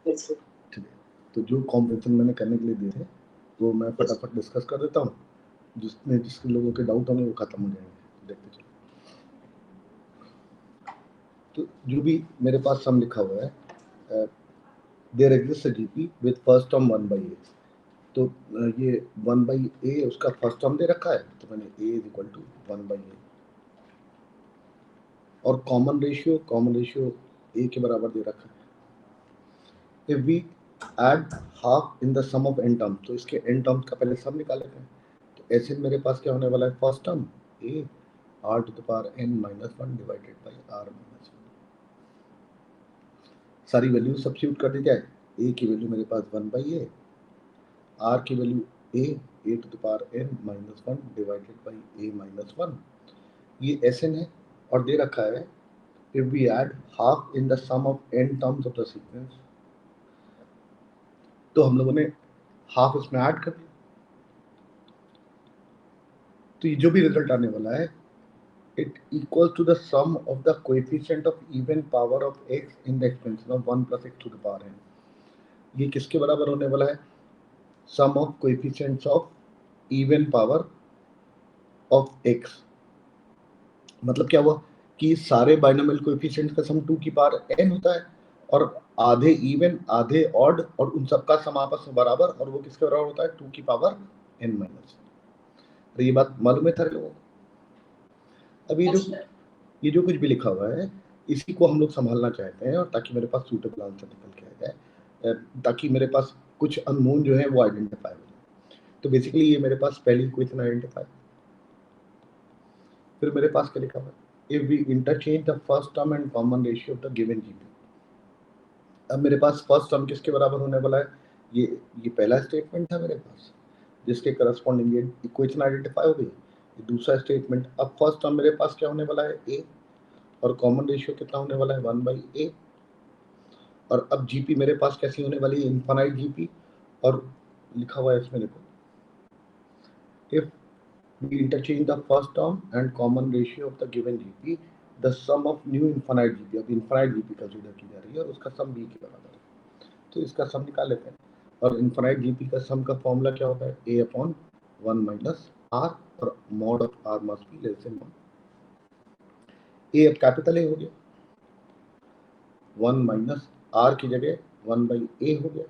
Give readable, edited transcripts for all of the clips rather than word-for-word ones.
ठीक है, तो जो कॉम्बिनेशन मैंने करने के लिए दिए थे वो मैं फटाफट डिस्कस कर देता हूँ, जिसके लोगों के डाउट होंगे वो खत्म हो जाएंगे। देखते चलो, तो जो भी मेरे पास सम लिखा हुआ है, there exist a GP with first term 1/a, तो ये 1/a उसका फर्स्ट टर्म दे रखा है, तो मैंने a is equal to 1/a, और कॉमन रेशियो a के बराबर दे रखा है। If we add half in the sum of n term, तो इसके n टर्म्स का पहले सम निकाल लेते हैं। तो ऐसे मेरे पास क्या होने वाला है, first term a r to the power n minus 1 divided by r minus 1, सारी वैल्यू सब्स्टिट्यूट कर दी जाए। a की वैल्यू मेरे पास 1/a, r की value a to the power n minus 1 divided by a minus 1, ये Sn है, और दे रखा है if we add half in the sum of n terms of the sequence, तो हम लोगों ने हाफ इसमें ऐड कर दिया, तो ये जो भी रिजल्ट आने वाला है it equals to the sum of the coefficient of even power of x in the expansion of 1 plus x to the power n। ये किसके बराबर होने वाला है, sum of coefficients of even power of x, मतलब क्या हुआ कि सारे बाइनोमियल कोएफिशिएंट्स का सम 2 की पावर n होता है, और आधे इवन आधे ऑड और उन सबका सम आपस में बराबर, और वो किसके बराबर होता है, 2 की पावर n माइनस। तो ये बात मालूम है थारे लोगों को। अब ये जो कुछ भी लिखा हुआ है इसी को हम लोग संभालना चाहते हैं, और ताकि मेरे पास सूटेबल आंसर निकल के आ जाए, ताकि मेरे पास कुछ अननोन जो है वो आइडेंटिफाई हो जाए। तो बेसिकली ये मेरे पास पहली इक्वेशन आइडेंटिफाई, फिर मेरे पास क्या लिखा हुआ है, if we interchange the first term and common ratio of the given GP. अब मेरे पास फर्स्ट टर्म किसके बराबर होने वाला है, ये पहला स्टेटमेंट था मेरे पास, जिसके करस्पॉन्डिंग ये इक्वेशन आइडेंटिफाई हो गई। ये दूसरा स्टेटमेंट, अब फर्स्ट टर्म मेरे पास क्या होने वाला है, a, और कॉमन रेशियो कितना होने वाला है, 1/a, और अब जीपी मेरे पास कैसी होने वाली है, इनफाइनाइट जीपी, और लिखा हुआ है इसमें देखो, if we interchange the first term and common ratio of the given GP, the sum of new infinite GP, अब इनफाइनाइट जीपी कंसीडर की जा रही है और उसका सम b के बराबर है, तो इसका सम निकाल लेते हैं। और इनफाइनाइट जीपी का सम का फॉर्मूला क्या होता है, a/1 माइनस r, और mod of r must be less then 1। a अब कैपिटल A हो गया, 1 माइनस r की जगह 1/a हो गया,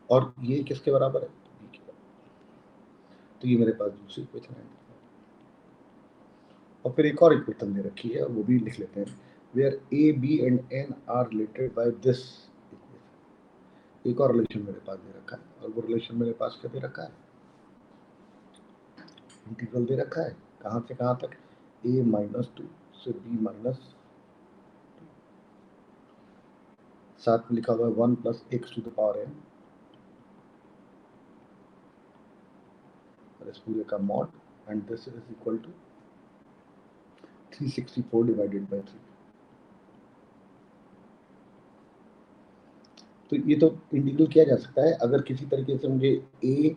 और ये किसके बराबर है, b के बराबर। तो ये मेरे पास दूसरी इक्वेशन है, और फिर एक और इक्वेशन दे रखी है, वो भी लिख लेते हैं, where a b and n are related by this equation. एक और रिलेशन मेरे पास दे रखा है, और वो रिलेशन मेरे पास क्या दे रखा है, इंटीग्रल दे रखा है, कहाँ से कहाँ तक, a माइनस 2 से b माइनस 2, साथ में लिखा हुआ है 1 plus x to the power n, और इस पूरे का mod, and this is equal to 364 divided by 3। तो ये तो इंटीग्रल किया जा सकता है, अगर किसी तरीके से मुझे a,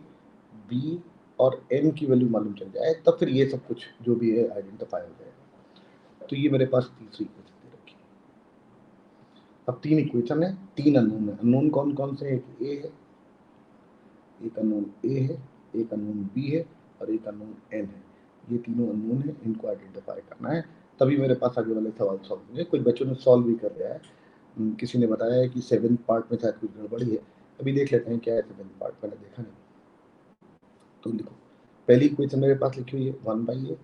b और n की वैल्यू मालूम चल जाए, तब फिर ये सब कुछ जो भी है आइडेंटिफाई हो जाएगा। तो ये मेरे पास तीसरी इक्वेशन दे रखी है। अब 3 इक्वेशन है, 3 अननोन है। अननोन कौन कौन से, एक a है, एक अननोन a है, एक अननोन b है, और एक अननोन n है। ये तीनों अननोन है, इनको आइडेंटिफाई करना है, तभी मेरे पास आगे वाले सवाल सॉल्व होंगे। कुछ बच्चों ने सॉल्व भी कर लिया है, किसी ने बताया है कि 7th पार्ट में शायद कुछ गड़बड़ी है, अभी देख लेते हैं क्या है 7th पार्ट, मैंने देखा नहीं। तो देखो, पहली इक्वेशन मेरे पास लिखी हुई है 1/a,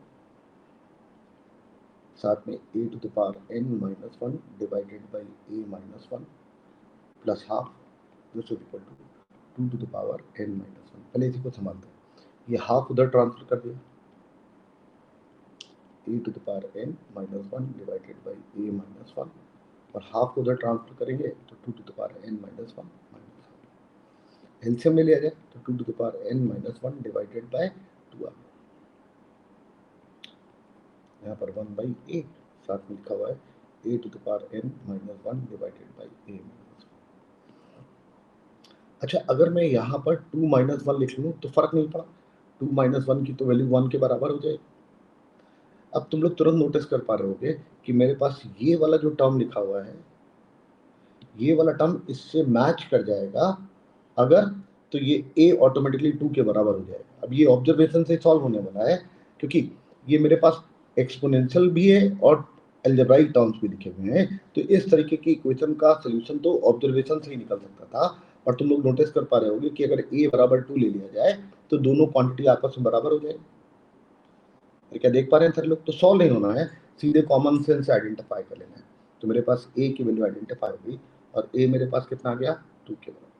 साथ में a to the power n minus 1 divided by a minus 1 plus half, this is equal to 2 to the power n minus 1। पहले इसी को संभालते हैं, ये हाफ उधर ट्रांसफर कर दिया, a to the power n minus 1 divided by a minus 1, और हाफ उधर ट्रांसफर करेंगे तो 2 to the power n minus 1 minus 1, LCM में लिया जाए तो 2 to the power n minus 1 divided by 2 आ गया, यहाँ पर 1/a, साथ में लिखा हुआ है a to the power n minus 1 divided by a minus 1। अच्छा, अगर मैं यहाँ पर 2 माइनस 1 लिख लूँ तो फर्क नहीं पड़ा, 2 माइनस 1 की तो वैल्यू 1 के बराबर हो जाएगी। अब तुम लोग तुरंत नोटिस कर पा रहे होगे कि मेरे पास ये वाला जो टर्म लिखा हुआ है, ये वाला टर्म इससे मैच कर जाएगा अगर, तो ये a ऑटोमेटिकली 2 के बराबर हो जाएगा। अब ये ऑब्जर्वेशन से सॉल्व होने वाला है, क्योंकि ये मेरे पास एक्सपोनेंशियल भी है और अलजेब्राइक टर्म्स भी लिखे हुए हैं, तो इस तरीके की इक्वेशन का सोल्यूशन तो ऑब्जर्वेशन से ही निकल सकता था। और तुम लोग नोटिस कर पा रहे होगे कि अगर a बराबर 2 ले लिया जाए तो दोनों क्वांटिटी आपस में बराबर हो जाएगी। क्या देख पा रहे हैं सर लोग? तो सॉल्व नहीं होना है, सीधे कॉमन सेंस से आइडेंटिफाई कर लेना है। तो मेरे पास a की वैल्यू आइडेंटिफाई होगी और a मेरे पास कितना आ गया, 2 के बराबर।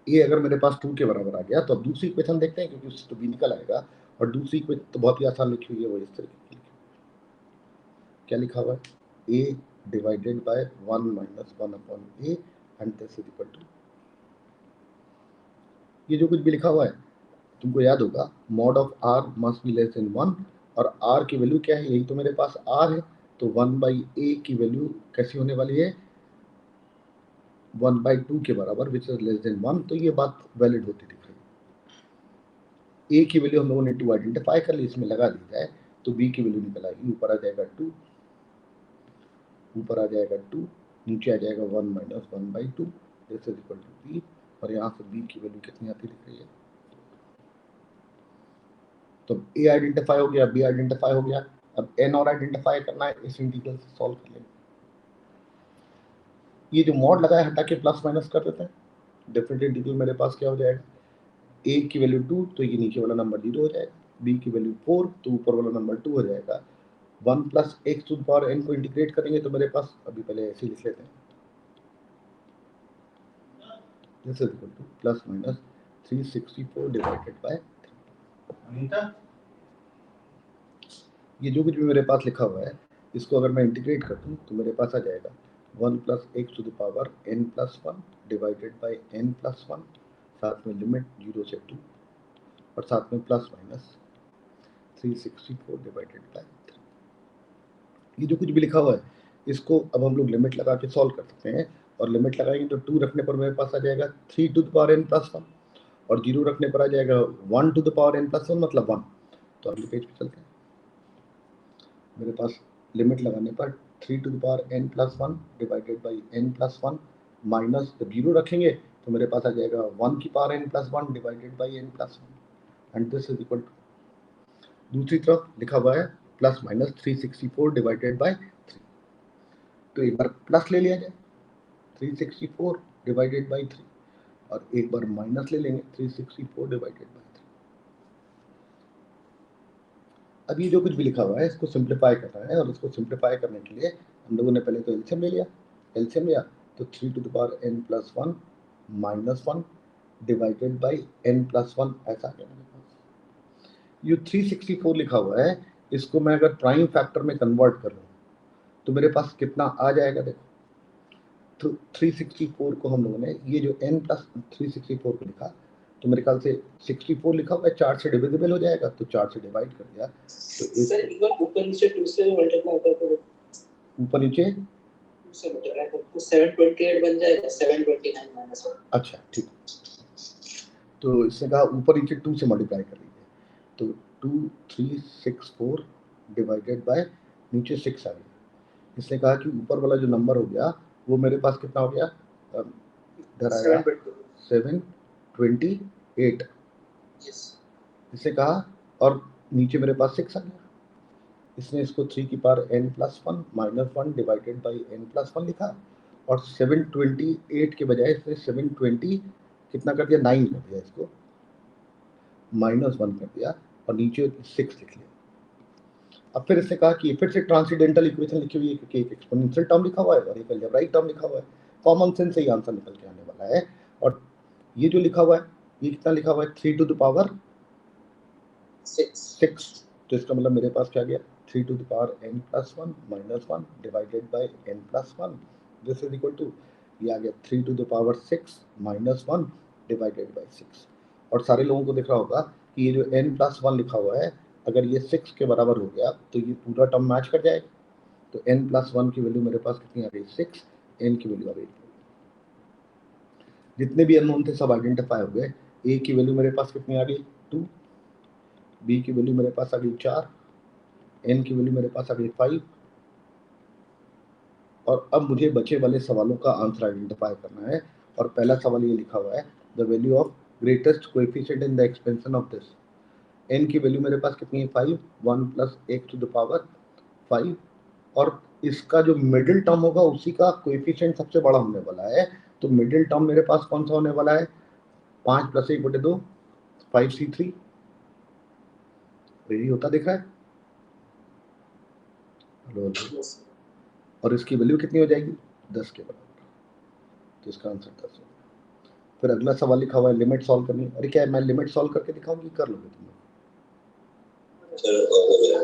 ये अगर मेरे पास 2 के बराबर आ गया तो अब दूसरी इक्वेशन देखते हैं, क्योंकि उससे तो b निकल आएगा। और दूसरी इक्वेशन तो बहुत ही आसान लिखी हुई है, वो इस तरीके की क्या लिखा हुआ है, a divided by 1 minus 1 upon a and this is equal to, ये जो कुछ भी लिखा हुआ है तुमको याद होगा, mod of r must be less then 1, और r की वैल्यू क्या है, यही तो मेरे पास r है। तो 1/a की वैल्यू कैसी होने वाली है, 1/2 के बराबर, विच इज लेस देन 1। तो ये बात वैलिड होती दिख रही है। a की वैल्यू हम लोगों ने 2 आइडेंटिफाई कर ली, इसमें लगा दी जाए तो b की वैल्यू निकल आएगी, ऊपर आ जाएगा 2, ऊपर आ जाएगा 2, नीचे आ जाएगा 1 minus 1/2, this is equal to b। और यहाँ से b की वैल्यू कितनी आती दिख रही है, तो a आइडेंटिफाई हो गया, b आइडेंटिफाई हो गया। अब n और आइडेंटिफाई करना है, इस इंटीग्रल से सॉल्व कर लेंगे। ये जो मॉड लगा है हटा के प्लस माइनस कर देते हैं, डिफरेंट इंटीग्रल मेरे पास क्या हो जाएगा, a की वैल्यू 2 तो ये नीचे वाला नंबर 0 हो जाएगा, b की वैल्यू 4 तो ऊपर वाला नंबर 2 हो जाएगा। 1 plus x to the power n को इंटीग्रेट करेंगे तो मेरे पास, अभी पहले ऐसे ही लिख लेते हैं, this is equal two plus minus 364 divided by 3। ये जो कुछ भी मेरे पास लिखा हुआ है इसको अगर मैं इंटीग्रेट कर दूं तो मेरे पास आ जाएगा 1 plus x to the power n plus 1 divided by n plus 1, साथ में लिमिट 0 से 2 और साथ में प्लस माइनस 364 डिवाइडेड बाई 3। ये जो कुछ भी लिखा हुआ है इसको अब हम लोग लिमिट लगा के सॉल्व कर सकते हैं, और लिमिट लगाएंगे तो 2 रखने पर मेरे पास आ जाएगा 3 to the power n plus 1, और 0 रखने पर आ जाएगा 1 to the power n plus 1 मतलब 1। तो अगले पेज पे चलते हैं, मेरे पास लिमिट लगाने पर 3 to the power n plus 1 divided by n plus 1 minus, जब 0 रखेंगे तो मेरे पास आ जाएगा 1 की power n plus 1 divided by n plus 1 and this is equal to, दूसरी तरफ लिखा हुआ है प्लस माइनस 364 डिवाइडेड बाई 3। तो एक बार प्लस ले लिया जाए 364 डिवाइडेड बाई 3, और एक बार माइनस ले लेंगे 364 डिवाइडेड बाई 3। अब ये जो कुछ भी लिखा हुआ है इसको सिंप्लीफाई करना है, और इसको सिंप्लीफाई करने के लिए हम लोगों ने पहले तो एलसीएम ले लिया, एलसीएम लिया तो 3 to the power n plus 1 minus 1 divided by n plus 1 ऐसा आ गया मेरे पास। ये 364 लिखा हुआ है, इसको मैं अगर प्राइम फैक्टर में कन्वर्ट कर लूँ तो मेरे पास कितना आ जाएगा, देखो तो 364 को हम लोगों ने, ये जो n प्लस 364 को लिखा तो मेरे ख्याल से 64 लिखा हुआ है 4 से डिविजिबल हो जाएगा, तो 4 से डिवाइड कर दिया तो सर एक बार ऊपर नीचे 2 से मल्टीप्लाई कर दो, ऊपर नीचे 2 से मल्टीप्लाई कर तो 728 बन जाएगा, 729 माइनस 1। अच्छा ठीक, तो इसने कहा ऊपर नीचे 2 से मल्टीप्लाई कर लीजिए, तो 2364 डिवाइडेड बाय नीचे 6 आ गया। इसने कहा कि ऊपर वाला जो नंबर हो गया वो मेरे पास कितना हो गया, इधर आया 728। इसने कहा, और नीचे मेरे पास 6 आ गया, इसने इसको 3 की power n plus 1 minus 1 divided by n plus 1 लिखा, और 728 के बजाय इसने 720 कितना कर दिया, 9 कर दिया, इसको माइनस 1 कर दिया और नीचे 6 लिख लिया। अब फिर इसने कहा कि फिर से ट्रांसीडेंटल इक्वेशन लिखी हुई है, क्योंकि एक एक्सपोनेंशियल टर्म लिखा हुआ है और एक अलजेब्राइक टर्म लिखा हुआ है, कॉमन सेंस से ही आंसर निकल के आने वाला है। और ये जो लिखा हुआ है ये कितना लिखा हुआ है, 3 टू द पावर 6, तो इसका मतलब मेरे पास क्या गया, 3 to the power n plus 1 minus 1 divided by n plus 1, this is equal to, ये आ गया 3 to the power 6 minus 1 divided by 6। और सारे लोगों को दिख रहा होगा कि ये जो n प्लस 1 लिखा हुआ है अगर ये 6 के बराबर हो गया तो ये पूरा टर्म मैच कर जाएगा। तो n प्लस 1 की वैल्यू मेरे पास कितनी आ गई, 6, n की वैल्यू आ गई, जितने भी अननोन थे सब आइडेंटिफाई हो गए। a की वैल्यू मेरे पास कितनी आ गई, 2, b की वैल्यू मेरे पास आ गई 4, n की वैल्यू मेरे पास आ गई 5 और अब मुझे बचे वाले सवालों का आंसर आइडेंटिफाई करना है। और पहला सवाल ये लिखा हुआ है, the value of greatest coefficient in the expansion of this. n की वैल्यू मेरे पास कितनी है 5, 1 plus x to the power 5, और इसका जो मिडिल टर्म होगा उसी का कोएफिशिएंट सबसे बड़ा होने वाला है। तो मिडिल टर्म मेरे पास कौन सा होने वाला है, 5 प्लस 1/2, 5c3। यही होता दिख रहा है। हेलो, और इसकी वैल्यू कितनी हो जाएगी, 10 के बराबर। तो इसका आंसर 10 होगा। फिर अगला सवाल लिखा हुआ है लिमिट सॉल्व करनी। अरे क्या मैं लिमिट सॉल्व करके दिखाऊंगी, कर लोगे तुम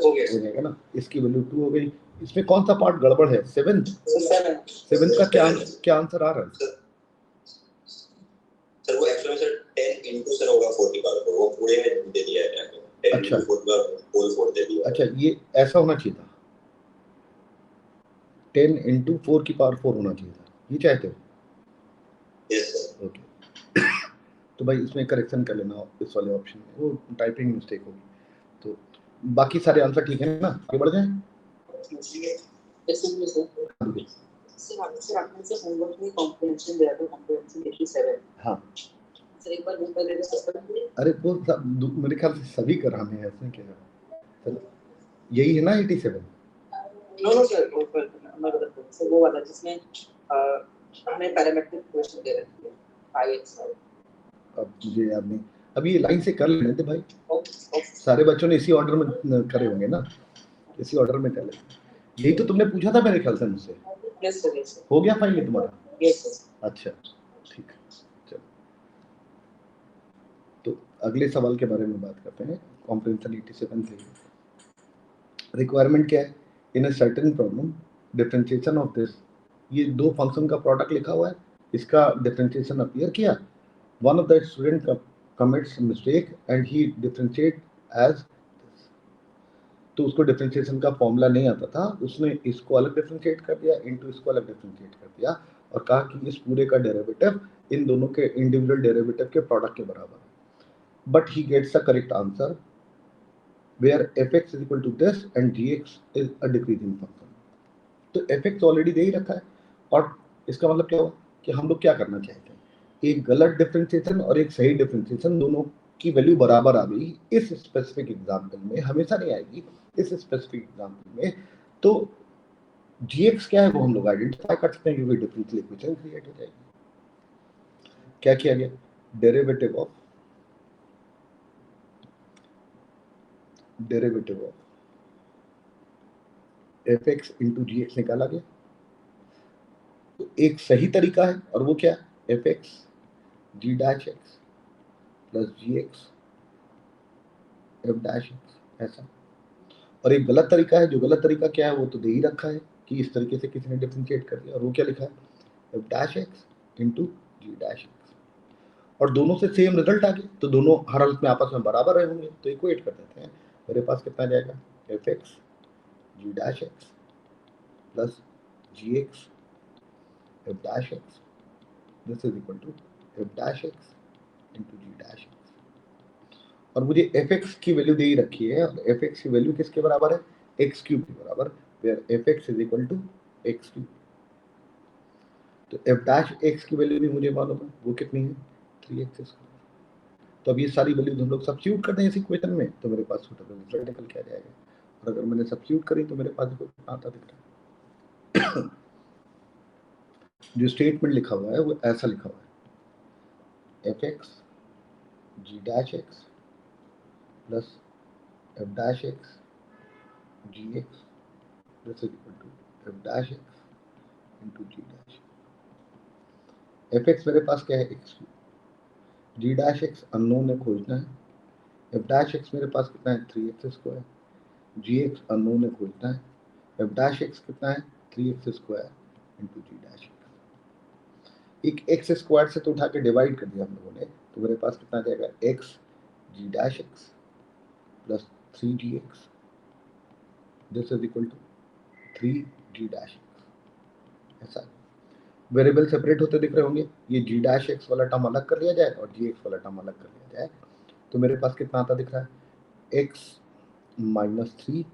हो जाएगा ना। इसकी वैल्यू 2 हो गई। इसमें कौन सा पार्ट गड़बड़ है, 7 का क्या आंसर आ रहा है सर? वो एक्चुअली सर 10 into सर होगा 4 की पावर, वो पूरे में दे दिया है। 10 अच्छा, into 4 का होल 4 दे दिया। अच्छा, ये ऐसा होना चाहिए था, 10 into 4 की पावर 4 होना चाहिए था, ये चाहते हो? Yes sir. ओके तो भाई इसमें करेक्शन कर लेना इस वाले ऑप्शन में, वो टाइपिंग मिस्टेक होगी। तो बाकी सारे आंसर ठीक है ना, आगे बढ़ जाएं। सर आपने से होमवर्क में कॉम्प्रिहेंशन दिया था, कॉम्प्रिहेंशन 87। हाँ सर एक बार नंबर दे दो सर। अरे वो मेरे ख्याल से सभी कराने हैं, इसमें क्या है। चलो यही है ना 87। नो सर, वो नंबर सर वो वाला जिसमें हमें पैरामीट्रिक क्वेश्चन दे रखे थे 5x। अब मुझे याद नहीं, अभी ये लाइन से कर लेने थे भाई, सारे बच्चों ने इसी ऑर्डर में करे होंगे ना, इसी ऑर्डर में कर लेते। यही तो तुमने पूछा था मेरे ख्याल से मुझसे। Yes sir. हो गया फाइनली तुम्हारा? Yes sir. अच्छा ठीक है, चलो तो अगले सवाल के बारे में बात करते हैं। कॉम्प्रिहेंशन 87 से रिक्वायरमेंट क्या है, in a certain problem differentiation of this. ये दो फंक्शन का प्रोडक्ट लिखा हुआ है, इसका डिफरेंशिएशन अपीयर किया। One of the student commits mistake and he differentiate as, तो उसको डिफरेंशिएशन का फॉर्मूला नहीं आता था, उसने इसको अलग डिफरेंशिएट कर दिया, इनटू इसको अलग डिफरेंशिएट कर दिया, और कहा कि इस पूरे का डेरिवेटिव इन दोनों के इंडिविजुअल डेरिवेटिव के प्रोडक्ट के बराबर है। But he gets the correct answer where fx is equal to this and gx is a decreasing function। तो fx ऑलरेडी दे ही रखा है, और इसका मतलब क्या हुआ कि हम लोग क्या करना चाहते हैं, एक गलत डिफरेंशिएशन और एक सही डिफरेंशिएशन दोनों की वैल्यू बराबर आ गई। इस स्पेसिफिक एग्जांपल में हमेशा नहीं आएगी, इस स्पेसिफिक एग्जांपल में तो gx क्या है वो हम लोग आइडेंटिफाई कर सकते हैं, क्योंकि डिफरेंशियल इक्वेशन क्रिएट हो जाएगी। क्या किया गया, derivative of fx into gx निकाला गया। तो एक सही तरीका है, और वो क्या, fx g dash x plus gx f dash x, ऐसा। और एक गलत तरीका है, जो गलत तरीका क्या है वो तो दे ही रखा है कि इस तरीके से किसी ने डिफरेंशिएट कर दिया, और वो क्या लिखा है, f dash x into g dash x, और दोनों से सेम रिजल्ट आ गया, तो दोनों हर हालत में आपस में बराबर रहे होंगे, तो इक्वेट कर देते हैं। मेरे पास कितना जाएगा, fx g dash x plus gx f dash x, this is equal to f dash x into g dash x। और मुझे fx की वैल्यू दे ही रखी है, और fx की वैल्यू किसके बराबर है, x क्यूब के बराबर, where fx is equal to x cube. तो f डैश x की वैल्यू भी मुझे मालूम है, वो कितनी है, 3x स्क्वायर। तो अब ये सारी वैल्यूज हम लोग सब्स्टिट्यूट करते हैं इस इक्वेशन में, तो मेरे पास सूटेबल रिजल्ट निकल के आ जाएगा। और अगर मैंने सब्स्टिट्यूट करी तो मेरे पास देखो आता दिख रहा है जो स्टेटमेंट लिखा हुआ है वो ऐसा लिखा हुआ है, fx g dash x plus f dash x gx, this is equal to f dash x into g dash। fx मेरे पास क्या है, x, g dash x unknown है, खोजना है। f dash x मेरे पास कितना है, 3x स्क्वायर, gx अननोन है, खोजना है। f dash x कितना है, 3x square into g dash x। एक x स्क्वायर से तो उठा के डिवाइड कर दिया हम लोगों ने, तो मेरे पास कितना जाएगा, x g dash x plus 3gx, this is equal to 3g dash x, ऐसा। वेरिएबल सेपरेट होते दिख रहे होंगे, ये g डैश x वाला टर्म अलग कर लिया जाए और gx वाला टर्म अलग कर लिया जाए, तो मेरे पास कितना आता दिख रहा है, x minus 3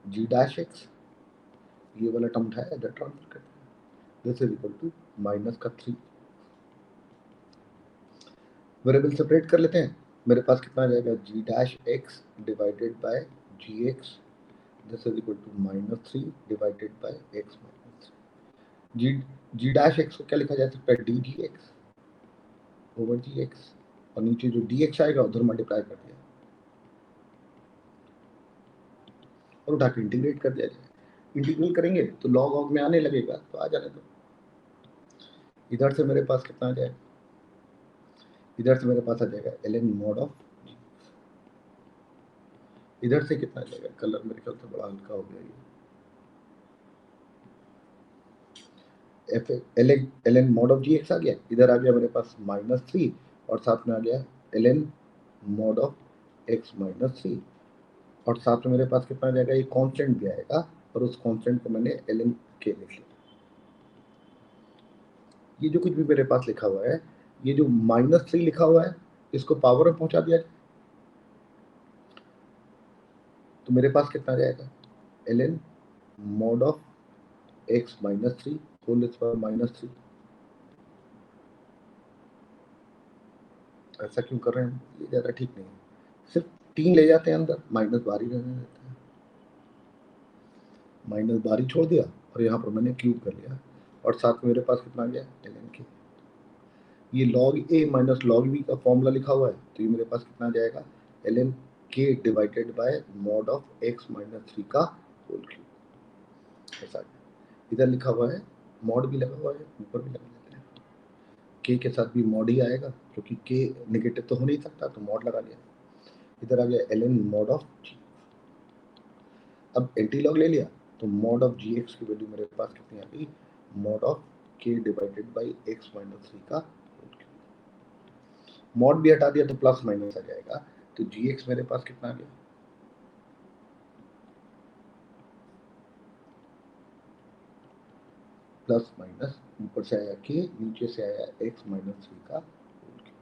g dash x ये वाला टर्म उठाया, इधर ट्रांसफर कर दिया, this is equal to minus का 3। वेरिएबल सेपरेट कर लेते हैं, मेरे पास कितना आ जाएगा, g dash x divided by g x, this is equal to minus 3 divided by x minus 3। G dash x को क्या लिखा जा सकता है, d g x over g x, और नीचे जो डी एक्स आएगा उधर मल्टीप्लाई कर दिया और उठा के इंटीग्रेट कर दिया जाए। इंटीग्रेट करेंगे तो लॉग ऑग में आने लगेगा, तो आ जाने दो। इधर से मेरे पास कितना आ जाएगा, इधर से मेरे पास आ जाएगा ln mod ऑफ, इधर से कितना आ जाएगा, कलर मेरे ख्याल से बड़ा हल्का हो गया ये, ln mod ऑफ gx आ गया, इधर आ गया मेरे पास -3 और साथ में आ गया ln mod ऑफ x -3, और साथ में मेरे पास कितना आ जाएगा, ये कांस्टेंट भी आएगा और उस कांस्टेंट को मैंने ln k लिख लिया। ये जो कुछ भी मेरे पास लिखा हुआ है, ये जो -3 लिखा हुआ है, इसको पावर में पहुंचा दिया तो मेरे पास कितना आ जाएगा, ln mod of x -3 whole square -3। ऐसा क्यों कर रहे हैं, ये ज़्यादा ठीक नहीं है, सिर्फ 3 ले जाते हैं अंदर, माइनस बाहर ही रहने देते हैं, माइनस बाहर ही छोड़ दिया और यहाँ पर मैंने क्यूब कर लिया, और साथ में मेरे पास कितना आ गया, ln k। ये log a minus log b का फॉर्मूला लिखा हुआ है, तो ये मेरे पास कितना आ जाएगा, ln k divided bye mod of x -3 का होल क्यूब। ऐसा इधर लिखा हुआ है, मॉड भी लगा हुआ है, ऊपर भी लगा लेते हैं, k के साथ भी मॉड ही आएगा क्योंकि k नेगेटिव तो हो नहीं सकता, तो मॉड लगा लिया। इधर आ गया ln mod ऑफ g। अब एंटी लॉग ले लिया तो mod ऑफ gx की वैल्यू मेरे पास कितनी आ गई, mod of k divided by x -3 का होल क्यूब। मॉड भी हटा दिया तो प्लस माइनस आ जाएगा, तो gx मेरे पास कितना आ गया, प्लस माइनस, ऊपर से आया k, नीचे से आया x -3 का होल क्यूब।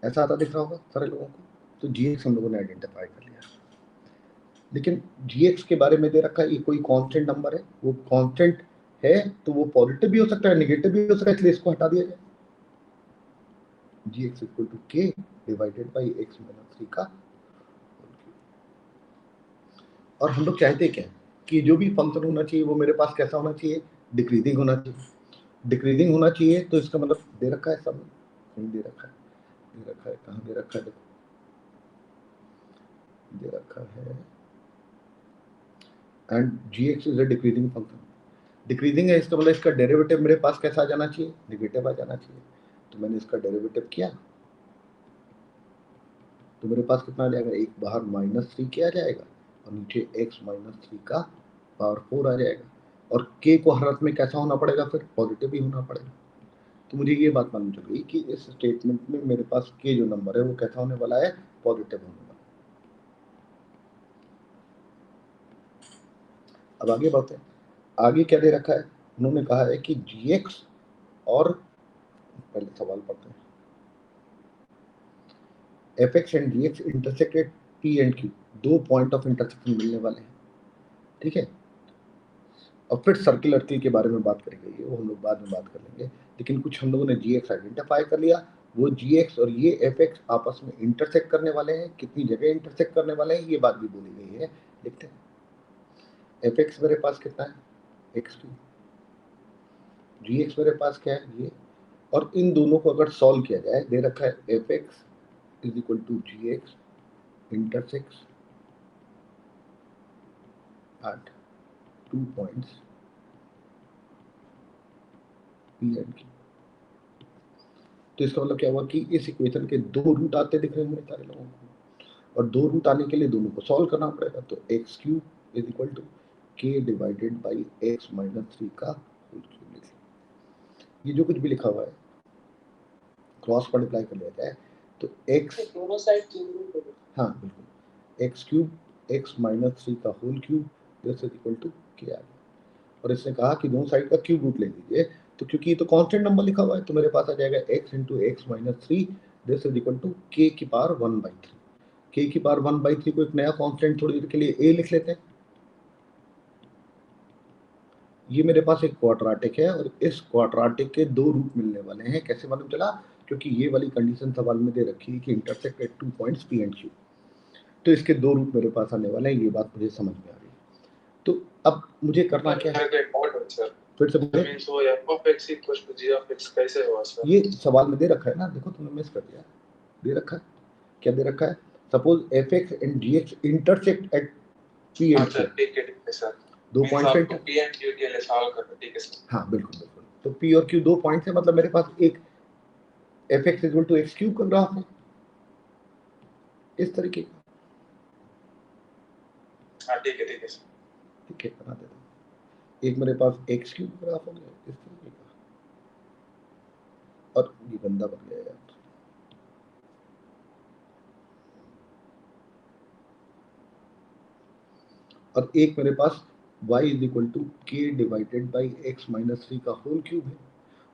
ऐसा आता दिख रहा होगा सारे लोगों को। तो gx हम लोगों ने आइडेंटिफाई कर लिया, लेकिन gx के बारे में दे रखा है ये कोई कांस्टेंट नंबर है, वो कांस्टेंट है तो वो पॉजिटिव भी हो सकता है, नेगेटिव भी हो सकता है, इसलिए इसको हटा दिया जाए। gx equal to k divided by x -3 का, और हम लोग चाहते क्या कि जो भी फंक्शन होना चाहिए वो मेरे पास कैसा होना चाहिए, डिक्रीजिंग होना चाहिए। डिक्रीजिंग होना चाहिए तो इसका मतलब दे रखा है, सब नहीं दे रखा है, दे रखा है, कहाँ दे रखा है, देखो दे रखा है, and gx is a decreasing function. Decreasing है इसका मतलब इसका डेरिवेटिव मेरे पास कैसा आ जाना चाहिए, नेगेटिव आ जाना चाहिए, तो मैंने इसका डेरिवेटिव किया तो मेरे पास कितना आ जाएगा, एक बाहर -3 k आ जाएगा और नीचे x -3 का पावर 4 आ जाएगा, और k को हर हालत में कैसा होना पड़ेगा, फिर पॉजिटिव ही होना पड़ेगा। तो मुझे ये बात मालूम चल गई कि इस स्टेटमेंट में मेरे पास k जो नंबर है वो कैसा होने वाला है, पॉजिटिव होने वाला है। अब आगे बढ़ते हैं, आगे क्या दे रखा है, उन्होंने कहा है कि gx और पहले सवाल पढ़ते हैं, fx and gx intersected p and q, दो पॉइंट ऑफ इंटरसेक्शन मिलने वाले हैं, ठीक है। और फिर सर्कुलर ट्री के बारे में बात करेंगे, वो हम लोग बाद में बात कर लेंगे, लेकिन कुछ हम लोगों ने gx आइडेंटिफाई कर लिया, वो gx और ये fx आपस में इंटरसेक्ट करने वाले हैं, कितनी जगह इंटरसेक्ट करने वाले हैं ये बात भी बोली गई है, लिखते हैं। fx मेरे पास कितना है, x2, gx मेरे पास क्या है, ये, और इन दोनों को अगर सॉल्व किया जाए, दे रखा है fx is equal to gx intersects at 2 points p and q। तो इसका मतलब क्या हुआ कि इस इक्वेशन के दो रूट आते दिख रहे होंगे सारे लोगों को, और दो रूट आने के लिए दोनों को सॉल्व करना पड़ेगा, तो x³ is equal to k divided by x -3 का होल क्यूब लिख लिया। ये जो कुछ भी लिखा हुआ है क्रॉस मल्टीप्लाई कर लिया जाए तो x दोनों साइड क्यूब रूट हो, हाँ बिल्कुल, x³ x -3 का whole cube this is equal to k आ गया, और इसने कहा कि दोनों साइड का क्यूब रूट ले लीजिए, तो क्योंकि ये तो कांस्टेंट नंबर लिखा हुआ है तो मेरे पास आ जाएगा x into x -3 this is equal to k की पावर 1/3। k की पावर 1/3 को एक नया कांस्टेंट थोड़ी देर के लिए a लिख लेते हैं, ये मेरे पास एक क्वाड्रेटिक है और इस क्वाड्रेटिक के दो रूट मिलने वाले हैं। कैसे मालूम चला? क्योंकि ये वाली कंडीशन सवाल में दे रखी है कि intersect at 2 points P and Q, तो इसके दो रूट मेरे पास आने वाले हैं। ये बात मुझे समझ में आ रही है। तो अब मुझे करना क्या है? फिर से बोले, ये सवाल में दे रखा है ना, देखो तुमने मिस कर दिया। दे रखा है, क्या दे रखा है? Suppose f(x) and gx intersect at P and Q, दो पॉइंट P and Q के लिए सॉल्व करना, ठीक है सर? हाँ बिल्कुल बिल्कुल। तो P और Q दो पॉइंट्स है, मतलब मेरे पास एक f(x) = x³ का ग्राफ है इस तरीके का। हाँ ठीक है सर। ठीक है, बना देता हूँ। एक मेरे पास x³ ग्राफ हो गया इस तरीके का, और ये गंदा बन गया यार। और एक मेरे पास y = k/(x - 3) का होल क्यूब है,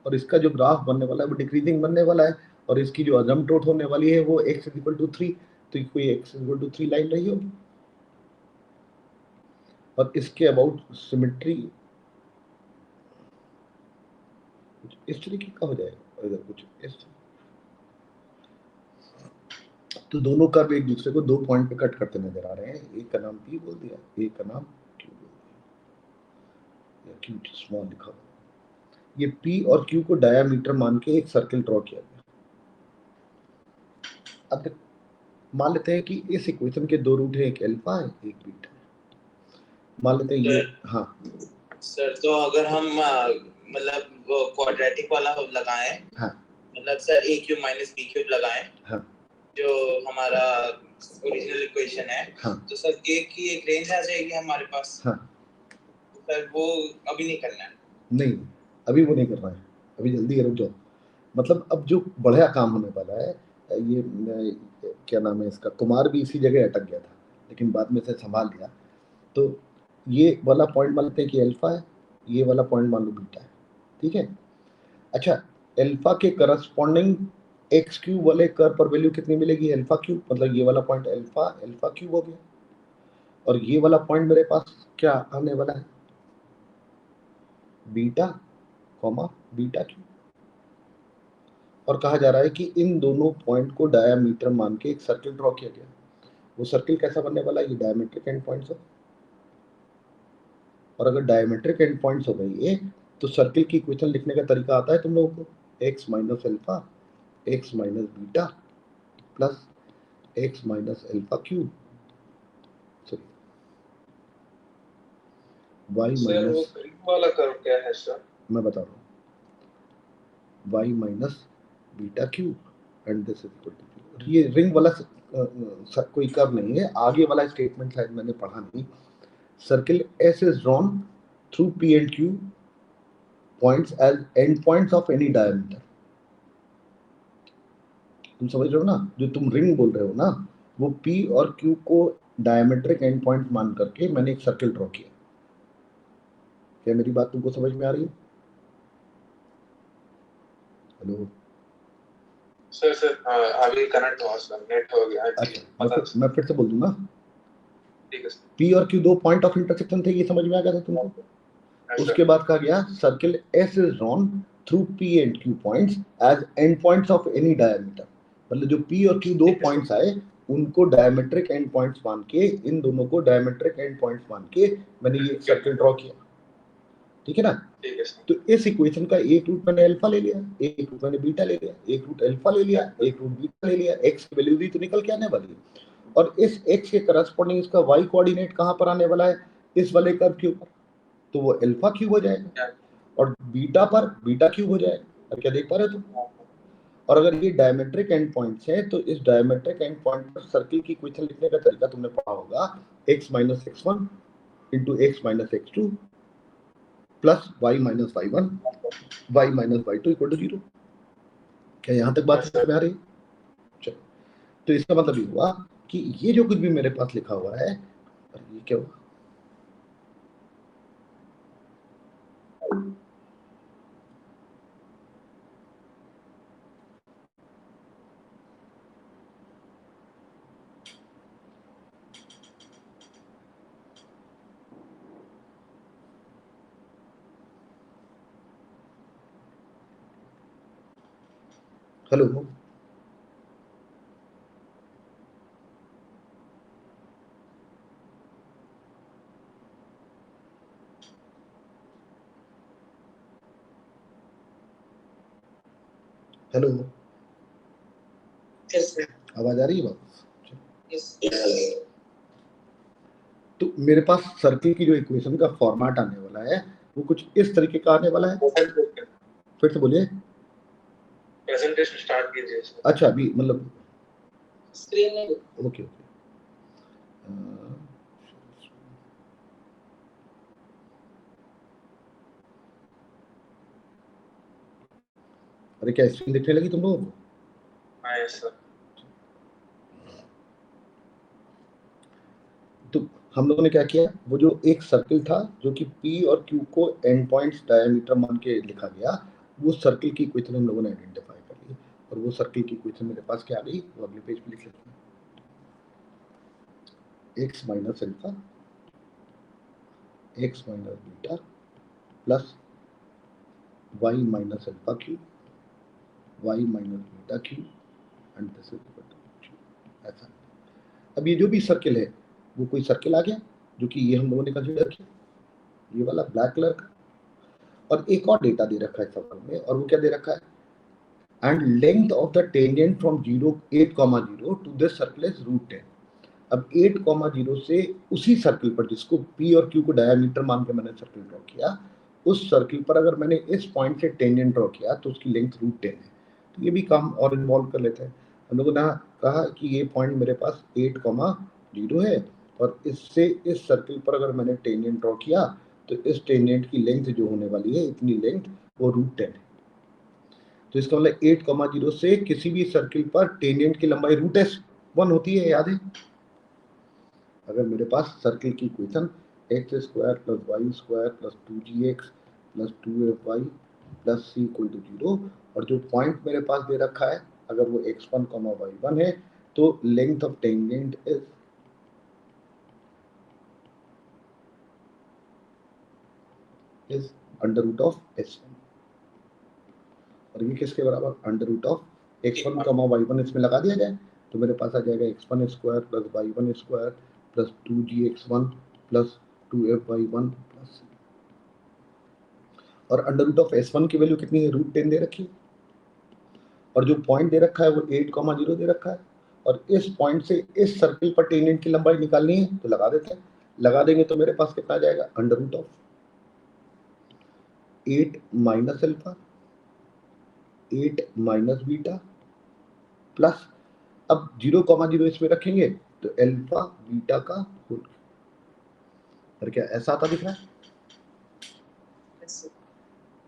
और इसका जो ग्राफ बनने वाला है वो डिक्रीजिंग बनने वाला है, और इसकी जो अजम्पटोट होने वाली है वो x = 3, तो कोई x = 3 लाइन रही होगी। और इसके अबाउट सिमेट्री इस तरीके का हो जाएगा, इधर कुछ इस, तो दोनों कर्व एक दूसरे को दो पॉइंट पे कट करते नजर आ रहे हैं। एक का नाम P बोल दिया, एक का नाम Q बोल दिया, या Q स्मॉल लिखा हुआ। ये P और Q को डायामीटर मान के एक सर्कल ड्रॉ किया गया। अब मान लेते हैं कि इस इक्वेशन के दो रूट है, एक अल्फा है एक बीटा है। मान लेते हैं ये, हाँ सर, तो अगर हम मतलब वो क्वाड्रेटिक वाला लगाएं, हाँ मतलब सर AQ - B³ लगाएं, हाँ जो हमारा ओरिजिनल इक्वेशन है, हाँ तो सर K की एक रेंज आ जाएगी हमारे पास। हाँ, तो सर वो अभी नहीं करना है। नहीं अभी वो नहीं करना है, अभी जल्दी रुक जाओ। मतलब अब जो बढ़िया काम होने वाला है, ये क्या नाम है इसका, कुमार भी इसी जगह अटक गया था लेकिन बाद में से संभाल लिया। तो ये वाला पॉइंट मान लेते हैं कि अल्फा है, ये वाला पॉइंट मान लो बीटा है, ठीक है। अच्छा, अल्फा के करस्पॉन्डिंग x³ वाले कर्व पर वैल्यू कितनी मिलेगी? अल्फा क्यूब, मतलब ये वाला पॉइंट अल्फा क्यूब हो गया, और ये वाला पॉइंट मेरे पास क्या आने वाला है? Beta beta cube. और कहा जा रहा है कि इन दोनों पॉइंट को डायामीटर मान के एक सर्कल ड्रॉ किया गया। वो सर्कल कैसा बनने वाला है? ये डायमेट्रिक एंड पॉइंट्स हो, और अगर डायमेट्रिक एंड पॉइंट्स हो गई ये, तो सर्कल की इक्वेशन लिखने का तरीका आता है तुम लोगों को, x - alpha x - beta plus x - alpha cube, sorry y sir वो माइनस, ग्रीन वाला कर्व क्या है सर? मैं बता रहा हूँ, y minus beta cube and this is equal to, ये रिंग वाला कोई कर्व नहीं है। आगे वाला स्टेटमेंट शायद मैंने पढ़ा नहीं। Circle S is drawn through P and Q points as endpoints of any diameter। तुम समझ रहे हो ना, जो तुम रिंग बोल रहे हो ना, वो P और Q को डायमेट्रिक एंड पॉइंट मान करके मैंने एक सर्किल ड्रॉ किया। क्या मेरी बात तुमको समझ में आ रही है? हेलो सर अभी कनेक्ट हुआ सर, नेट हो गया। अच्छा, मैं फिर से बोल दूंगा। ठीक है सर। P और Q दो पॉइंट ऑफ इंटरसेक्शन थे, ये समझ में आ गया था तुमको? उसके बाद कहा गया circle S is drawn through P and Q points as endpoints of any diameter। मतलब जो P और Q दो पॉइंट्स आए उनको डायमेट्रिक एंड पॉइंट्स मान के, इन दोनों को डायमेट्रिक एंड पॉइंट्स मान के मैंने ये सर्किल ड्रॉ किया, ठीक है ना। ठीक है सर। तो इस इक्वेशन का एक रूट मैंने अल्फा ले लिया, एक रूट मैंने बीटा ले लिया, एक रूट अल्फा ले लिया, एक रूट बीटा ले लिया। x की वैल्यू दी तो निकल के आने वाली है, और इस x के करस्पॉन्डिंग इसका y कोऑर्डिनेट कहां पर आने वाला है? इस वाले कर्व के ऊपर, तो वो अल्फा क्यूब हो जाएगा, और बीटा पर बीटा क्यूब हो जाएगा। अब क्या देख पा रहे हो तुम? और अगर ये डायमेट्रिक एंड पॉइंट्स हैं, तो इस डायमेट्रिक एंड पॉइंट पर सर्किल की इक्वेशन लिखने का तरीका तुमने पढ़ा होगा, x - x1 into x - x2 plus y - y1 y - y2 = 0। क्या यहां तक बात समझ में आ रही है? चलो, तो इसका मतलब ये हुआ कि ये जो कुछ भी मेरे पास लिखा हुआ है, ये क्या हुआ? हेलो हेलो, यस सर, आवाज आ रही है बात? यस तो मेरे पास सर्किल की जो इक्वेशन का फॉर्मेट आने वाला है वो कुछ इस तरीके का आने वाला है। फिर से बोलिए। प्रेजेंटेशन स्टार्ट कीजिए सर। अच्छा, अभी मतलब स्क्रीन नहीं ओके ओके। अरे क्या स्क्रीन दिखने लगी तुम लोगों को? हाँ यस सर। तो हम लोगों ने क्या किया, वो जो एक सर्किल था जो कि P और Q को एंड पॉइंट्स डायमीटर मान के लिखा गया, वो सर्किल की इक्वेशन हम लोगों ने आइडेंटिफाई कर ली और वो सर्किल की इक्वेशन मेरे पास क्या आ गई, वो अगले पेज पे लिख लेते हैं। x minus alpha x minus beta plus y minus alpha cube y minus beta cube and this is equal to ऐसा। अब ये जो भी सर्किल है वो कोई सर्किल आ गया जो कि ये हम लोगों ने कंसीडर किया, ये वाला ब्लैक कलर का। और एक और डेटा दे रखा है सवाल में, और वो क्या दे रखा है, and length of the tangent from 8,0 to this circle is √10। अब 8,0 से उसी सर्किल पर जिसको P और Q को डायमीटर मान के मैंने सर्किल ड्रॉ किया, उस सर्किल पर अगर मैंने इस पॉइंट से टेंजेंट ड्रॉ किया तो उसकी लेंथ √10 है। तो ये भी काम और इन्वॉल्व कर लेते हैं। हम लोगों ने कहा कि ये पॉइंट मेरे पास 8,0 है और इससे इस सर्किल पर अगर मैंने टेंजेंट ड्रॉ किया तो इस टेंजेंट की लेंथ जो होने वाली है, इतनी लेंथ, वो √10 है। तो इसका मतलब 8,0 से किसी भी सर्किल पर टेंजेंट की लंबाई √S1 होती है, याद है? अगर मेरे पास सर्किल की equation x² + y² + 2gx + 2fy + c = 0 और जो पॉइंट मेरे पास दे रखा है अगर वो x1, y1 है तो length of tangent is √S1 और ये किसके बराबर, √x1, y1 इसमें लगा दिया जाए तो मेरे पास आ जाएगा x1² + y1² + 2gx1 + 2fy1 + c। और √S1 की वैल्यू कितनी है, √10 दे रखी है और जो पॉइंट दे रखा है वो 8,0 दे रखा है और इस पॉइंट से इस सर्किल पर टेंजेंट की लंबाई निकालनी है तो लगा देते हैं। लगा देंगे तो मेरे पास कितना आ जाएगा, √8 minus alpha 8 minus beta plus, अब 0,0 इसमें रखेंगे तो अल्फा बीटा का होल। और क्या ऐसा आता दिख रहा है?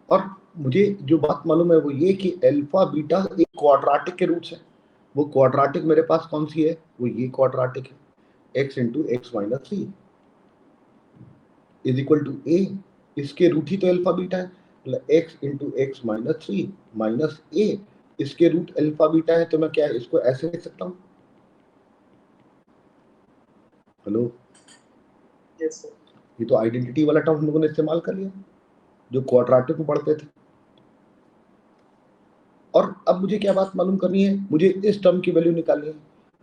और मुझे जो बात मालूम है वो ये कि अल्फा बीटा एक क्वाड्रेटिक के रूट्स है। वो क्वाड्रेटिक मेरे पास कौन सी है, वो ये क्वाड्रेटिक है, x × x - 3 is equal to a। इसके रूट ही तो अल्फा बीटा है, मतलब x × x - 3 माइनस a, इसके रूट अल्फा बीटा है। तो मैं क्या इसको ऐसे लिख सकता हूँ, हेलो? यस सर, ये तो आइडेंटिटी वाला टर्म हम लोगों ने इस्तेमाल कर लिया जो क्वाड्रेटिक में पढ़ते थे। और अब मुझे क्या बात मालूम करनी है, मुझे इस टर्म की वैल्यू निकालनी है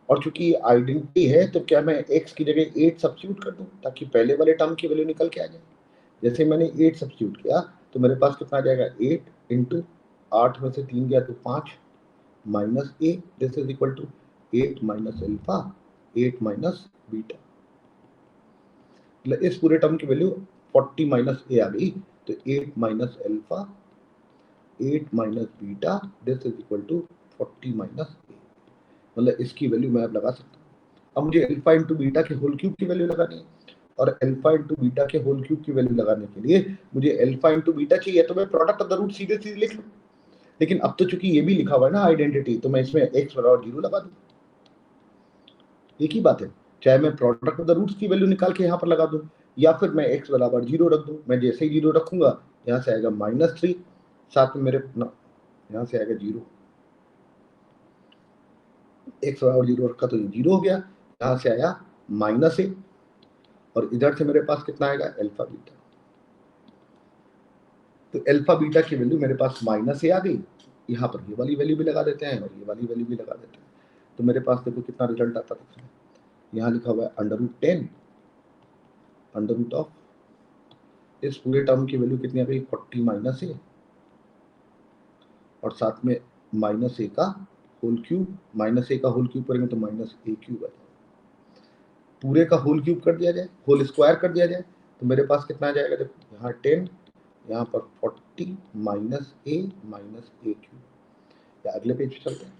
और चूंकि आइडेंटिटी है तो क्या मैं x की जगह 8 सब्स्टिट्यूट कर दूं ताकि पहले वाले टर्म की वैल्यू निकल के आ जाए। जैसे मैंने 8 सब्स्टिट्यूट किया तो मेरे पास कितना आ जाएगा, 8 × 8 में से 3 गया तो 5 minus a, this is equal to 8 minus alpha 8 minus beta. इस पूरे टर्म की वैल्यू 40 माइनस a आ गई तो 8 minus alpha 8 minus beta this is equal to 40 minus a। मतलब इसकी वैल्यू मैं अब लगा सकता हूँ। अब मुझे अल्फा × बीटा के होल क्यूब की वैल्यू लगानी है और अल्फा × बीटा के होल क्यूब की वैल्यू लगाने के लिए मुझे अल्फा × बीटा चाहिए तो मैं प्रोडक्ट ऑफ द रूट सीधे सीधे लिख लूँ। लेकिन अब तो चूंकि ये भी लिखा हुआ है ना आइडेंटिटी, तो मैं इसमें x बराबर 0 लगा दूँ। एक ही बात है, चाहे मैं प्रोडक्ट ऑफ द रूट्स की वैल्यू निकाल के यहाँ पर लगा दूँ या फिर मैं x बराबर 0 रख दूँ। मैं जैसे ही 0 रखूंगा यहाँ से आएगा -3, साथ में मेरे यहाँ से आएगा 0, x बराबर 0 रखा तो ये 0 हो गया, यहाँ से आया -a और इधर से मेरे पास कितना आएगा, अल्फा बीटा। तो अल्फा बीटा की वैल्यू मेरे पास -a आ गई यहाँ पर ये वाली वैल्यू भी लगा देते हैं और ये वाली वैल्यू भी लगा देते हैं, तो मेरे पास देखो कितना रिजल्ट आता है। यहाँ लिखा हुआ है √10 √ इस पूरे टर्म की वैल्यू कितनी आ गई 40 माइनस ए और साथ में माइनस ए का होल क्यूब, माइनस ए का होल क्यूब करेंगे तो माइनस ए क्यूब आ जाएगा। पूरे का होल क्यूब कर दिया जाए, होल स्क्वायर कर दिया जाए तो मेरे पास कितना आ जाएगा, देखो यहाँ 10, यहाँ पर 40 माइनस ए क्यूब। या अगले पेज पे चलते हैं,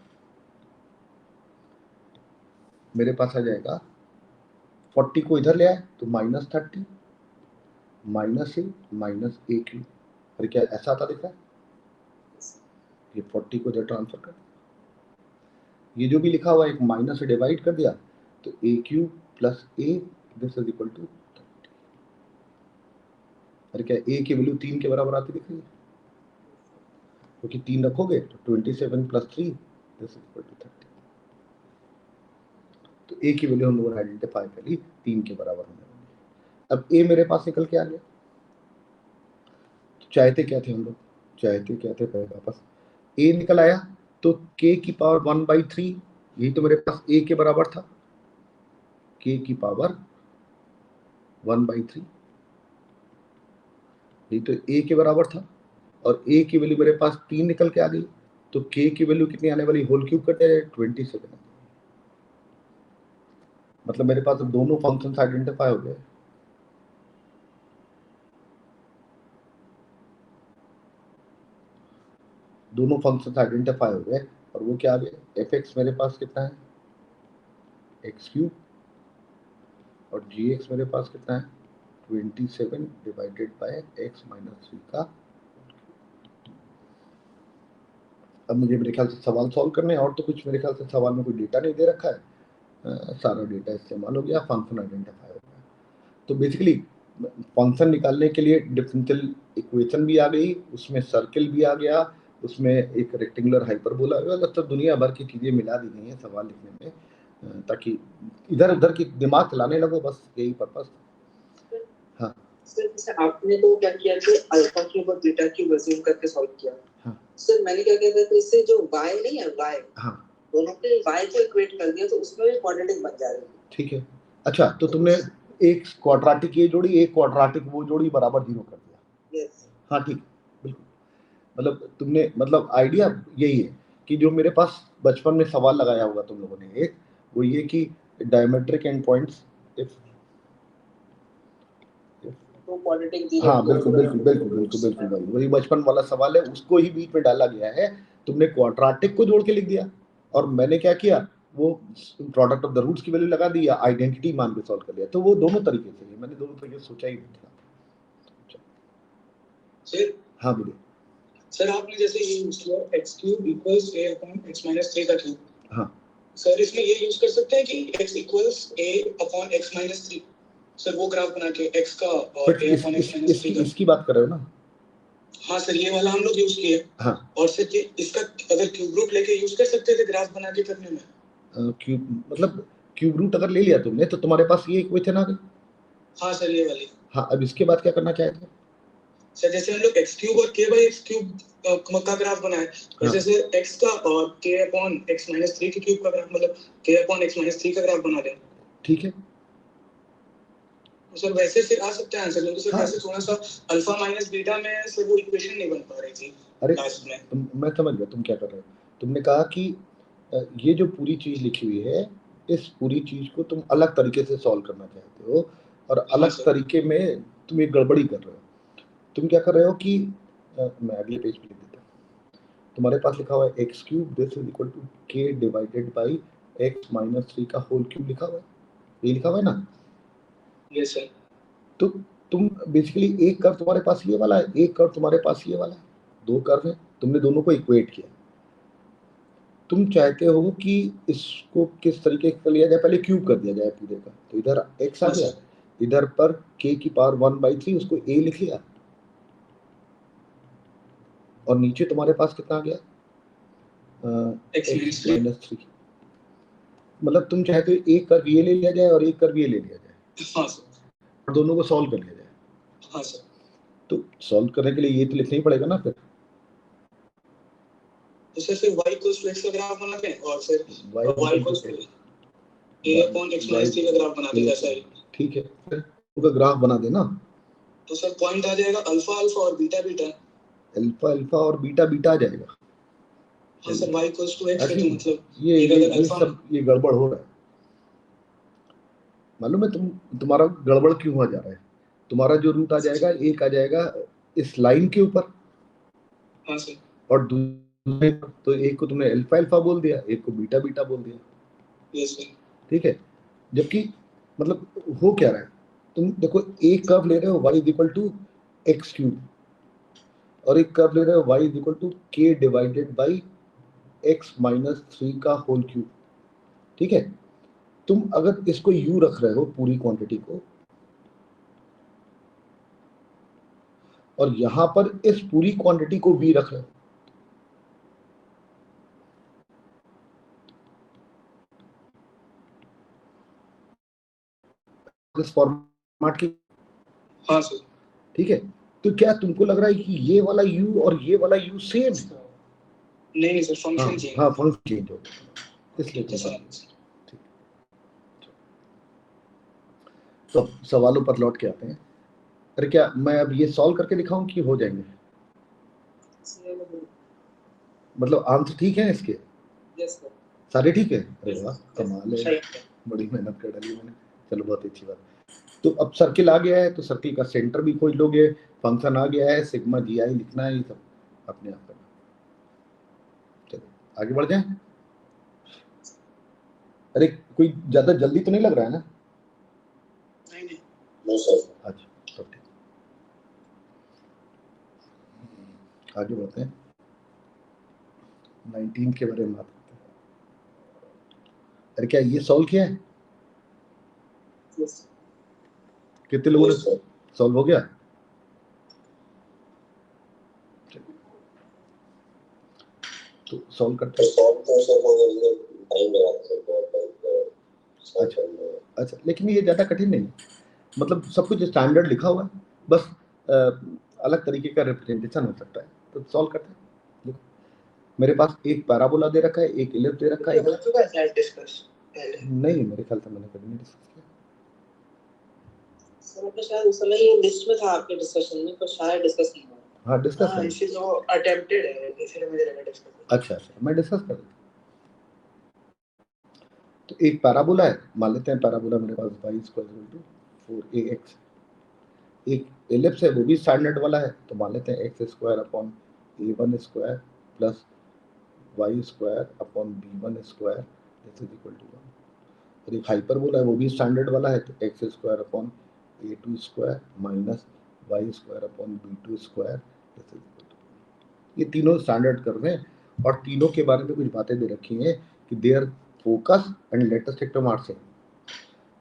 मेरे पास आ जाएगा 40 को इधर ले आए तो -30 माइनस ए क्यूब। और क्या ऐसा आता दिख रहा है, ये 40 को इधर ट्रांसफर कर, ये जो भी लिखा हुआ है एक माइनस से डिवाइड कर दिया तो a cube plus a this is equal to 30। और क्या ए की वैल्यू 3 के बराबर आती दिख रही है, क्योंकि 3 रखोगे तो 27 + 3 दिस इज इक्वल टू 30। तो ए की वैल्यू हम लोगों ने आइडेंटिफाई कर ली 3 के बराबर होने वाली। अब ए मेरे पास निकल के आ गया, तो चाहते क्या थे हम लोग, चाहते क्या थे पहले वापस ए निकल आया तो k की पावर 1/3, यही तो मेरे पास a के बराबर था, k की पावर 1/3, यही तो a के बराबर था। और a की वैल्यू मेरे पास 3 निकल के आ गई, तो k की वैल्यू कितनी आने वाली, होल क्यूब कर दिया जाए 27। मतलब मेरे पास दोनों फंक्शंस आइडेंटिफाई हो गए। दोनों फंक्शंस आइडेंटिफाई हो गए और वो क्या आ गए, f(x) मेरे पास कितना है x³ और gx मेरे पास कितना है 27 डिवाइडेड बाय x - 3 का। अब मुझे मेरे ख्याल से सवाल सॉल्व करने हैं, और तो कुछ मेरे ख्याल से सवाल में कोई डेटा नहीं दे रखा है, सारा डेटा इस्तेमाल हो गया, फंक्शन आइडेंटिफाई हो गया। तो बेसिकली फंक्शन निकालने के लिए डिफरेंशियल इक्वेशन भी आ गई, उसमें सर्किल भी आ गया, उसमें एक रेक्टेंगुलर हाइपरबोला, मतलब दुनिया भर की चीज़ें मिला दी गई हैं सवाल लिखने में, ताकि इधर उधर की दिमाग चलाने लगो, बस यही पर्पस। हाँ सर जैसे आपने तो क्या किया कि अल्फा क्यूब और बीटा क्यूब अज्यूम करके सॉल्व किया। हाँ सर मैंने क्या किया था, तो इससे जो y नहीं है y, हाँ दोनों के y को इक्वेट कर दिया तो उसमें भी क्वाड्रेटिक बन जाएगा। ठीक है। अच्छा, तो तुमने एक क्वाड्रेटिक ये जोड़ी, एक क्वाड्रेटिक वो जोड़ी बराबर 0 कर दिया। यस हाँ ठीक, बिल्कुल। मतलब तुमने, मतलब आइडिया यही है कि जो मेरे पास बचपन में सवाल लगाया होगा तुम लोगों ने, एक वो ये कि डायमेट्रिक एंड पॉइंट्स इफ, तो क्वाड्रेटिक 0। हाँ बिल्कुल बिल्कुल बिल्कुल बिल्कुल बिल्कुल वही बचपन वाला सवाल है, उसको ही बीच में डाला गया है। तुमने क्वाड्रेटिक को जोड़ के लिख दिया और मैंने क्या किया, वो प्रोडक्ट ऑफ द रूट्स की वैल्यू लगा दी या आइडेंटिटी मान के सॉल्व कर लिया। तो वो दोनों तरीके से, मैंने दोनों तरीके से सोचा ही नहीं था। सर हाँ बोलिए। सर आपने जैसे ये यूज किया x³ = a/x - 3 का क्यूब, हाँ सर इसमें ये यूज कर सकते हैं कि x = a/x - 3, सर वो ग्राफ बना के x का और a/x - 3 का। इसकी बात कर रहे हो ना? हाँ सर ये वाला हम लोग यूज किए। हाँ और सर ये इसका अगर क्यूब रूट लेके यूज कर सकते थे ग्राफ बना के करने में। क्यूब मतलब क्यूब रूट अगर ले लिया तुमने तो तुम्हारे पास ये इक्वेशन आ गई। हाँ सर ये वाली। हाँ, अब इसके बाद क्या करना चाहते हो? सर जैसे हम लोग x³ और k/x³ का ग्राफ बनाए, वैसे सर x का और k/x - 3 के क्यूब का ग्राफ, मतलब k/x - 3 का ग्राफ बना दें। ठीक है, तो सर वैसे फिर आ सकता है आंसर, क्योंकि सर हाँ। वैसे थोड़ा सा अल्फा माइनस बीटा में सर वो इक्वेशन नहीं बन पा रही थी अरे लास्ट में। मैं समझ गया तुम क्या कर रहे हो। तुमने कहा कि ये जो पूरी चीज लिखी हुई है, इस पूरी चीज को तुम अलग तरीके से सॉल्व करना चाहते हो और अलग सर। तरीके में तुम एक गड़बड़ी कर रहे हो। तुम क्या कर रहे हो कि मैं अगले पेज पे लिख देता हूँ। तुम्हारे पास लिखा हुआ है x³ this is equal to k divided by x - 3 का होल क्यूब लिखा हुआ है, ये लिखा हुआ है ना? Yes sir. तो तुम बेसिकली एक कर्व तुम्हारे पास ये वाला है, एक कर्व तुम्हारे पास ये वाला है, दो कर्व है, तुमने दोनों को इक्वेट किया। तुम चाहते हो कि इसको किस तरीके से लिया जाए, पहले क्यूब कर दिया जाए पूरे का, तो इधर x आ गया, इधर पर k की पावर 1/3 उसको a लिख लिया और नीचे तुम्हारे पास कितना आ गया x - 3। मतलब तुम चाहते हो एक कर्व ये ले लिया जाए और एक कर्व ये ले लिया जाए। हाँ सर। और दोनों को सॉल्व कर लिया जाए। हाँ सर। तो सॉल्व करने के लिए ये तो लिखना ही पड़ेगा ना फिर। तो सर फिर y इक्वल्स टू x का ग्राफ बनाते हैं और फिर y equals to a upon x minus 3 का ग्राफ बनाते हैं जैसा है। ठीक है, फिर उसका ग्राफ बना देना। तो सर पॉइंट आ जाएगा अल्फा अल्फा और बीटा बीटा। अल्फा अल्फा और बीटा बीटा आ जाएगा। हाँ sir y equals to x है तो ऐसे मतलब ये सब ये गड़बड़ हो रहा है। मालूम है तुम्हारा गड़बड़ क्यों हो जा रहा है? तुम्हारा जो रूट आ जाएगा एक आ जाएगा इस लाइन के ऊपर। हाँ सर। और दूसरे तो एक को तुमने अल्फा अल्फा बोल दिया, एक को बीटा बीटा बोल दिया। Yes sir. ठीक है, जबकि मतलब हो क्या रहा है, तुम देखो एक कर्व ले रहे हो y is equal to x cube और एक कर्व ले रहे हो y is equal to k divided by x minus 3 का होल क्यूब। ठीक है, तुम अगर इसको u रख रहे हो पूरी क्वांटिटी को और यहां पर इस पूरी क्वांटिटी को v रख रहे हो, इस फॉर्मेट की। हाँ सर। ठीक है, तो क्या तुमको लग रहा है कि ये वाला u और ये वाला u सेम है? नहीं सर, फंक्शन चेंज। हाँ फंक्शन चेंज हो गया इसलिए सर। ठीक। तो सवालों पर लौट के आते हैं। अरे क्या मैं अब ये सॉल्व करके दिखाऊं कि हो जाएंगे? मतलब आंसर ठीक है इसके? Yes sir. सारे ठीक है? अरे वाह कमाल है, बड़ी मेहनत कर डाली मैंने। चलो बहुत अच्छी बात। तो अब सर्किल आ गया है तो सर्किल का सेंटर भी खोज लोगे, फंक्शन आ गया है, सिग्मा जी आई लिखना है, ये सब अपने आप करना। चलो आगे बढ़ जाएं। अरे कोई ज्यादा जल्दी तो नहीं लग रहा है ना? नहीं सर। अच्छा तो ठीक, आगे बढ़ते हैं। 19 के बारे में बात करते हैं। अरे क्या ये सॉल्व किया है? कितने लोगों ने सॉल्व हो गया? तो सॉल्व करते हैं। अच्छा लेकिन ये ज्यादा कठिन नहीं, मतलब सब कुछ स्टैंडर्ड लिखा हुआ है, बस अलग तरीके का रिप्रेजेंटेशन हो सकता है। तो सॉल्व करते हैं। देखो मेरे पास एक पैराबोला दे रखा है, एक इलिप्स दे रखा है। नहीं मेरे ख्याल से मैंने कभी नहीं डिस्कस किया सर। आपने शायद उस समय ये लिस्ट में था आपके डिस्कशन में, तो शायद डिस्कस नहीं हुआ। हाँ डिस्कस कर। इसी जो अटेम्प्टेड है इसलिए मुझे लगा डिस्कस। अच्छा मैं डिस्कस कर देता। तो एक पैराबोला है, मान लेते हैं पैराबोला मेरे पास y = 4ax। एक एलिप्स है वो भी स्टैंडर्ड वाला है, तो मान लेते हैं x² upon a1² plus y² upon b1² this is equal to 1। और एक हाइपरबोला है वो भी स्टैंडर्ड वाला है, तो x² upon a2² minus y² upon b2² this is equal to. ये तीनों स्टैंडर्ड कर रहे हैं और तीनों के बारे में कुछ बातें दे रखी हैं कि their focus and latus rectum are same.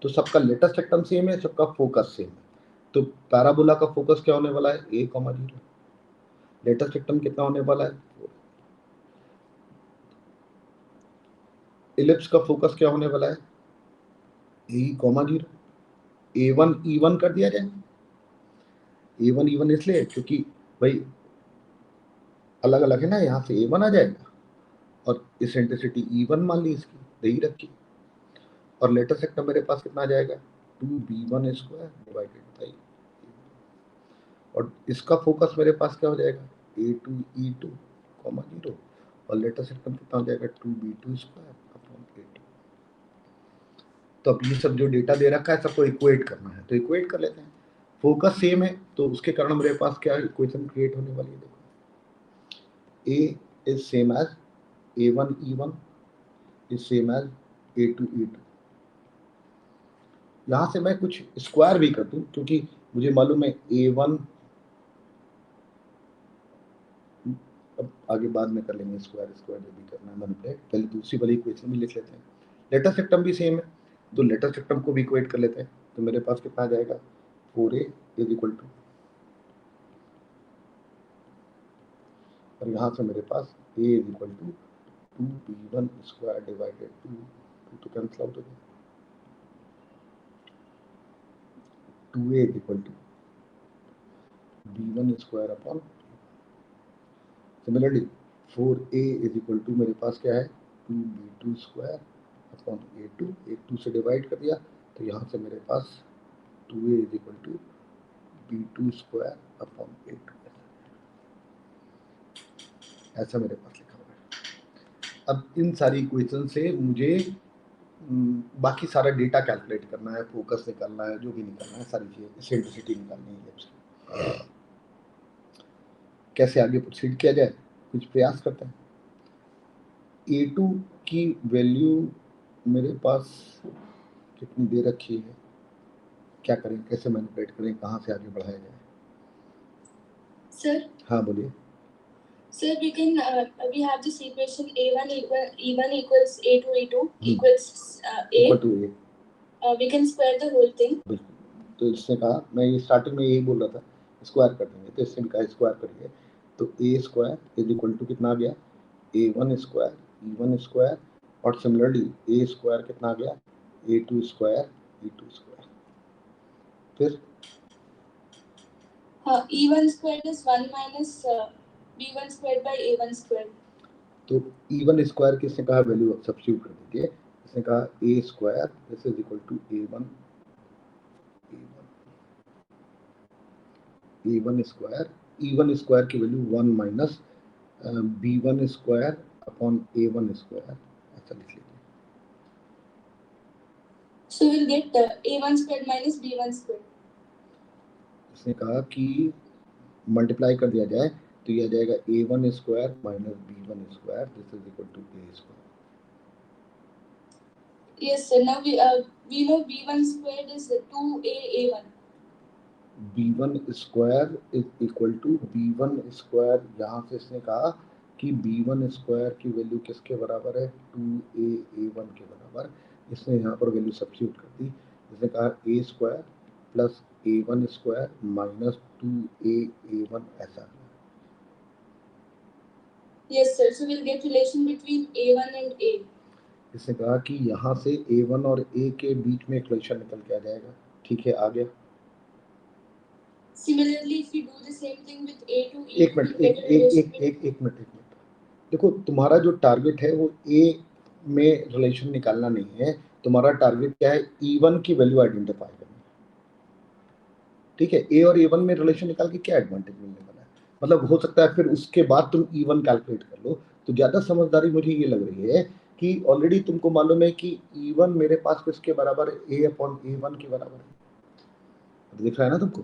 तो सबका लेटेस्ट एक्टम सेम है, सबका फोकस सेम है। तो पैराबोला का फोकस क्या होने वाला है? a,0। लेटेस्ट एक्टम कितना होने वाला है? 4। इलिप्स का फोकस क्या होने वाला है? a,0। a1 e1 कर दिया जाए। a1 e1 इसलिए क्योंकि भाई अलग अलग है ना, यहाँ से a1 आ जाएगा और इसेंट्रिसिटी e1 मान ली इसकी, दही रखी। और लेटेस्ट एक्टम मेरे पास कितना आ जाएगा? 2b1² डिवाइडेड बाई, और इसका फोकस मेरे पास क्या हो जाएगा? a2 e2, 0। और लेटेस्ट एक्टम कितना हो जाएगा? 2b2² upon a2। तो अब ये सब जो डेटा दे रखा है सबको इक्वेट करना है, तो इक्वेट कर लेते हैं। फोकस सेम है तो उसके कारण मेरे पास क्या इक्वेशन क्रिएट होने वाली है? देखो a is same as a1 e1 is same as a2 e2। यहाँ से मैं कुछ स्क्वायर भी कर दूं क्योंकि मुझे मालूम है a1, अब आगे बाद में कर लेंगे स्क्वायर जो भी करना है मैनिपुलेट, पहले दूसरी वाली इक्वेशन भी लिख लेते हैं। लेटेस्ट एक्टम भी सेम है तो लेटेस्ट एक्टम को भी इक्वेट कर लेते हैं। तो मेरे पास कितना आ जाएगा? 4a इज इक्वल टू, और यहाँ से मेरे पास a is equal to 2b1² divided 2 तो कैंसिल आउट हो गया। 2a is equal to b1² upon, similarly 4a is equal to मेरे पास क्या है 2b2 स्क्वायर अपॉन a2, एक 2 से डिवाइड कर दिया तो यहाँ से मेरे पास 2a is equal to b2 square upon a2 ऐसा मेरे पास लिखा हुआ है। अब इन सारी इक्वेशन से मुझे बाकी सारा डेटा कैलकुलेट करना है, फोकस निकालना है, जो भी निकालना है, सारी चीज़ें, इसेंट्रिसिटी निकालनी है उसकी। कैसे आगे प्रोसीड किया जाए, कुछ प्रयास करते हैं। A2 की वैल्यू मेरे पास कितनी दे रखी है, क्या करें, कैसे मैनिपुलेट करें, कहाँ से आगे बढ़ाया जाए? सर, हाँ बोलिए। Sir, we have this equation A1 equals A2 equals A. Equal to A। We can square the whole thing. बिल्कुल, तो इसने कहा, मैं ये स्टार्टिंग में यही बोल रहा था, स्क्वायर कर देंगे, तो इसने कहा स्क्वायर करिए, तो a square is equal to कितना आ गया A1 स्क्वायर E1 स्क्वायर, और सिमिलरली a स्क्वायर कितना आ गया A2 स्क्वायर E2 स्क्वायर। फिर E1 squared is 1 minus B1 squared by A1 squared. तो E1 स्क्वायर की इसने कहा वैल्यू सब्स्टिट्यूट कर दीजिए, इसने कहा a square this is equal to A1 square, E1 square की value 1 minus B1 square upon A1 square, ऐसा लिख लीजिए। So we'll get A1 squared minus B1 squared. इसने कहा कि मल्टीप्लाई कर दिया जाए तो ये आ जाएगा A1 square minus B1 square, this is equal to A square. Yes, sir. Now we know B1 squared is 2A1. B1 square is equal to B1 square, यहाँ से इसने कहा कि B1 स्क्वायर की वैल्यू किसके बराबर है 2A1 के बराबर, इसने यहाँ पर वैल्यू सब्स्टिट्यूट कर दी, इसने कहा A square plus A1 square minus 2A1 ऐसा। Yes, sir. So we'll get relation between A1 and A. इसने कहा कि यहाँ से A1 और A के बीच में एक रिलेशन निकल के आ जाएगा, ठीक है, आ गया। Similarly, if we do the same thing with A2, एक मिनट, देखो तुम्हारा जो टारगेट है वो A में रिलेशन निकालना नहीं है, तुम्हारा टारगेट क्या है E1 की वैल्यू आइडेंटिफाई करना, ठीक है। A और A1 में रिलेशन निकाल के क्या एडवांटेज मिलने वाला है, मतलब हो सकता है फिर उसके बाद तुम E1 कैलकुलेट कर लो, तो ज्यादा समझदारी मुझे ये लग रही है कि ऑलरेडी तुमको मालूम है कि E1 मेरे पास किसके बराबर है A अपॉन A1 के बराबर है, दिख रहा है ना तुमको।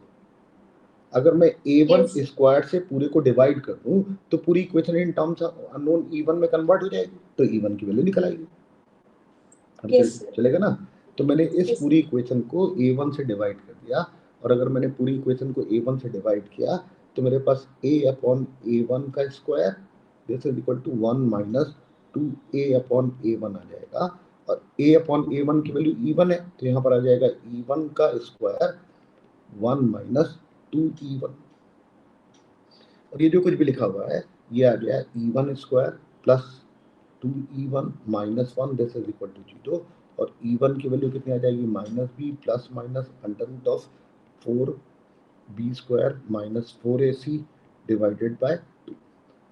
अगर मैं A1 स्क्वायर से पूरे को डिवाइड कर दूं तो पूरी equation in terms of unknown E1 में कन्वर्ट हो जाएगी, तो E1 की वैल्यू निकल आएगी। चलेगा ना। तो मैंने इस पूरी इक्वेशन को A1 से डिवाइड कर दिया, और अगर मैंने पूरी इक्वेशन को A1 से डिवाइड किया तो मेरे पास A अपॉन A1 का square this is equal to 1 minus 2A upon A1 आ जाएगा, और A अपॉन A1 की वैल्यू E1 है, तो यहाँ पर आ जाएगा E1 का स्क्वायर 1 माइनस 2E1, और ये जो कुछ भी लिखा हुआ है ये आ गया E1 square plus 2E1 minus 1 this is equal to 0, और E1 की वैल्यू कितनी आ जाएगी minus b plus minus under root of 4B square minus 4AC divided by 2,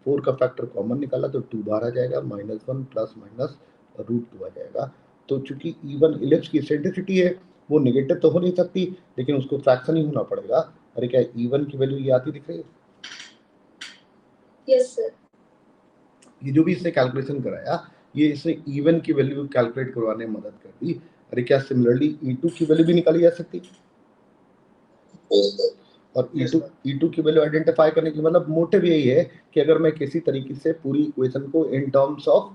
4 का फैक्टर कॉमन निकाला तो 2 बाहर आ जाएगा, माइनस 1 प्लस माइनस रूट 2 आ जाएगा। तो चूंकि E1 इलिप्स की इसेंट्रिसिटी है वो नेगेटिव तो हो नहीं सकती, लेकिन उसको फ्रैक्शन ही होना पड़ेगा। अरे क्या E1 की वैल्यू ये आती दिख रही है? Yes, sir. ये जो भी इसने कैलकुलेशन कराया ये इसने E1 की वैल्यू कैलकुलेट करवाने में मदद कर दी। अरे क्या सिमिलरली E2 की वैल्यू भी निकाली जा सकती, और E2 की वैल्यू आइडेंटिफाई करने की मतलब मोटिव यही है कि अगर मैं किसी तरीके से पूरी इक्वेशन को इन टर्म्स ऑफ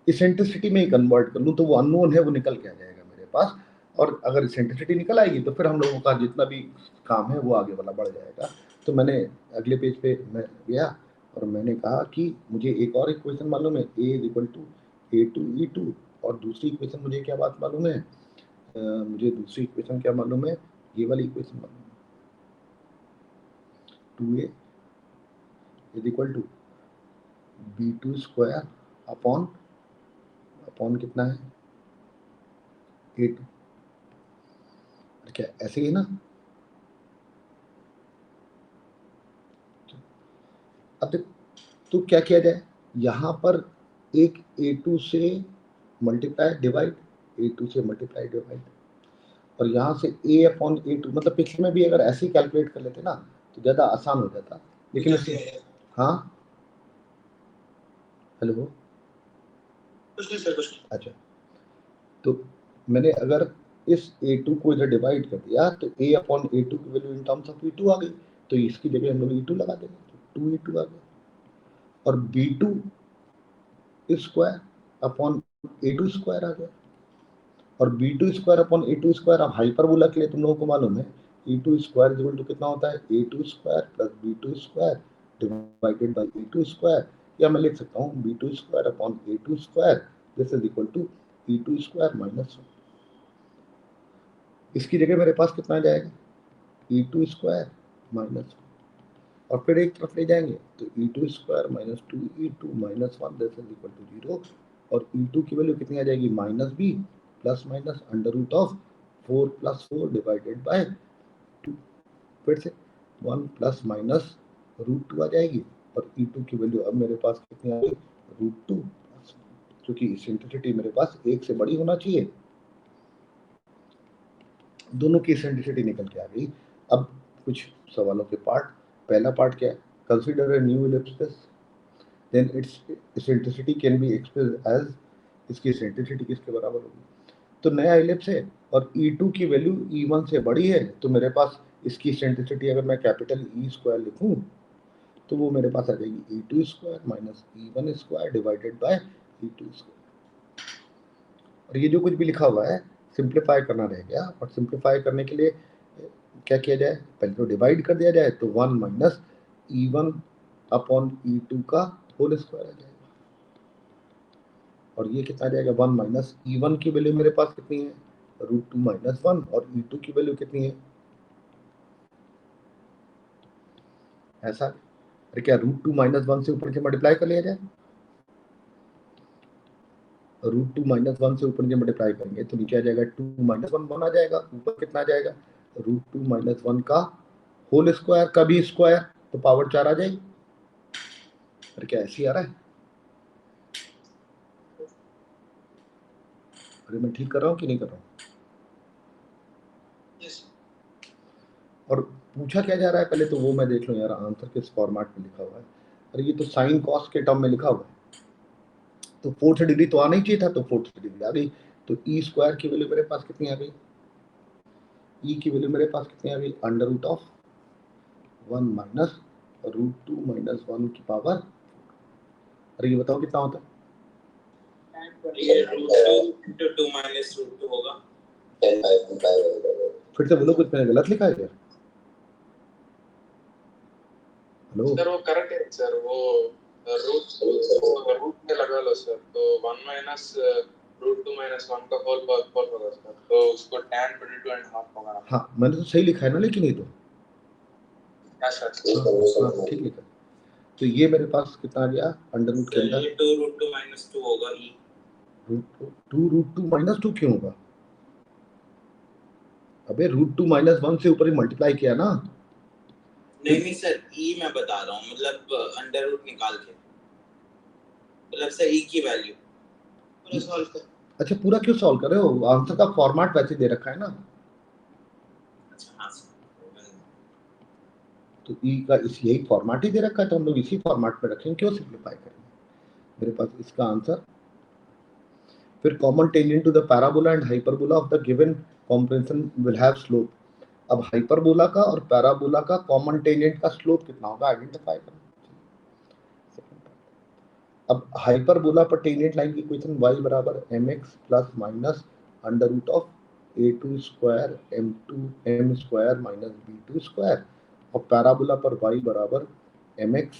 इसेंट्रिसिटी में ही कन्वर्ट कर लूँ तो वो अननोन है वो निकल के आ जाएगा मेरे पास, और अगर इसेंट्रिसिटी निकल आएगी तो फिर हम लोगों का जितना भी काम है वो आगे वाला बढ़ जाएगा। तो मैंने अगले पेज पे मैं गया और मैंने कहा कि मुझे एक और इक्वेशन मालूम है A is equal to A2E2, और दूसरी इक्वेशन मुझे क्या बात मालूम है, मुझे दूसरी इक्वेशन क्या मालूम है, ये वाली इक्वेशन मालूम है 2A is equal to B2 square upon कितना है A2, क्या ऐसे ही ना। अब देख तो क्या किया जाए, यहाँ पर एक A2 से मल्टीप्लाई डिवाइड, A2 से मल्टीप्लाई डिवाइड, और यहाँ से A/A2, मतलब पिछले में भी अगर ऐसे ही कैलकुलेट कर लेते ना तो ज़्यादा आसान हो जाता, लेकिन हाँ हेलो कुछ नहीं सर, कुछ नहीं। अच्छा, तो मैंने अगर इस A2 को इधर डिवाइड कर दिया तो A/A2 की value in terms of E2 आ गई, तो इसकी जगह हम लोग E2 लगा देंगे, तो 2E2 आ गया, और B2 square upon A2 square आ गया, और B2 square upon A2 square. अब हाइपरबोला के लिए तुम लोगों को मालूम है E2 स्क्वायर इक्वल टू कितना होता है, A2 square plus B2 square divided by A2 square, या मैं लिख सकता हूँ B2 square upon A2 square, this is equal to E2 square minus 1। इसकी जगह मेरे पास कितना आ जाएगा, E2 स्क्वायर माइनस 1, और फिर एक तरफ ले जाएंगे तो E2 square minus 2E2 minus 1, this is equal to 0, और E2 की वैल्यू कितनी आ जाएगी, minus b plus minus under root of 4 plus 4 divided by 2, फिर से 1 प्लस माइनस रूट 2 आ जाएगी, और E2 की वैल्यू अब मेरे पास कितनी आ गई, रूट 2, क्योंकि इसेंट्रिसिटी मेरे पास 1 से बड़ी होना चाहिए, दोनों की इसेंट्रिसिटी निकल के आ गई। अब कुछ सवालों के पार्ट, पहला पार्ट क्या है, consider a new ellipse, then its eccentricity can be expressed as, इसकी इसेंट्रिसिटी किसके बराबर होगी, तो नया इलिप्स है और E2 की वैल्यू E1 से बड़ी है, तो मेरे पास इसकी इसेंट्रिसिटी अगर मैं कैपिटल E स्क्वायर लिखूं तो वो मेरे पास आ जाएगी E2 square minus E1 square divided bye E2 square, और ये जो कुछ भी लिखा हुआ है सिंप्लीफाई करना रह गया, और सिंप्लीफाई करने के लिए क्या किया जाए, पहले तो डिवाइड कर दिया जाए, तो 1 माइनस E1 अपॉन E2 का होल स्क्वायर आ जाएगा, और ये कितना आ जाएगा, 1 माइनस E1 की वैल्यू मेरे पास कितनी है, रूट 2 माइनस 1, और E2 की वैल्यू कितनी है, ऐसा, अरे क्या रूट 2 माइनस 1 से ऊपर से मल्टीप्लाई कर लिया जाए, रूट 2 माइनस 1 से ऊपर से मल्टीप्लाई करेंगे तो नीचे आ जाएगा 2 माइनस 1 आ जाएगा, ऊपर कितना आ जाएगा, रूट 2 माइनस 1 का होल स्क्वायर का भी स्क्वायर, तो पावर 4 आ जाएगी, अरे क्या ऐसे ही आ रहा है, अरे मैं ठीक कर रहा हूँ कि नहीं कर रहा हूँ, और पूछा क्या जा रहा है पहले तो वो मैं देख लूँ यार, आंसर किस फॉर्मेट में लिखा हुआ है, अरे ये तो साइन कॉस के टर्म में लिखा हुआ है, तो 4th डिग्री तो आना ही चाहिए था, तो 4th डिग्री आ गई, तो E स्क्वायर की वैल्यू मेरे पास कितनी आ गई, E की वैल्यू मेरे पास कितनी आ गई, under root of 1 minus root 2 minus 1 की पावर, अरे ये बताओ कितना होता है, ये रूट 2 into 2 minus रूट 2 होगा, 10/5 फिर से बोलो, कुछ मैंने गलत लिखा है क्या, हेलो सर वो करेक्ट है सर, वो रूट में लगा लो सर, तो 1 माइनस रूट 2 माइनस 1 का होल पावर होगा सर, तो उसको tan 22.5 होगा। हाँ मैंने तो सही लिखा है ना, लेकिन ये तो हाँ सर, हाँ ठीक लिखा, तो ये मेरे पास कितना आ गया, अंडर रूट के अंदर ये 2 रूट 2 minus 2 होगा e, रूट 2 माइनस 2 क्यों होगा, अबे रूट 2 माइनस 1 से ऊपर ही मल्टीप्लाई किया ना, नहीं सर e मैं बता रहा हूँ, मतलब अंडर रूट निकाल के, मतलब सर e की वैल्यू पूरा सॉल्व कर। अच्छा पूरा क्यों सॉल्व कर रहे हो, आंसर का फॉर्मेट वैसे दे रखा है ना, अच्छा हाँ सर, तो ई का इस यही फॉर्मेट ही दे रखा है, तो हम लोग इसी फॉर्मेट में रखेंगे, क्यों सिंप्लीफाई करेंगे, मेरे पास इसका आंसर, फिर common tangent to the parabola and hyperbola of the given comprehension will have slope, अब हाइपरबोला का और पैराबोला का कॉमन टेंजेंट का स्लोप कितना होगा आइडेंटिफाई करना, अब हाइपरबोला पर टेंजेंट लाइन की इक्वेशन y बराबर mx plus minus under root of a2 square m square minus b2 square, और पैराबोला पर y बराबर mx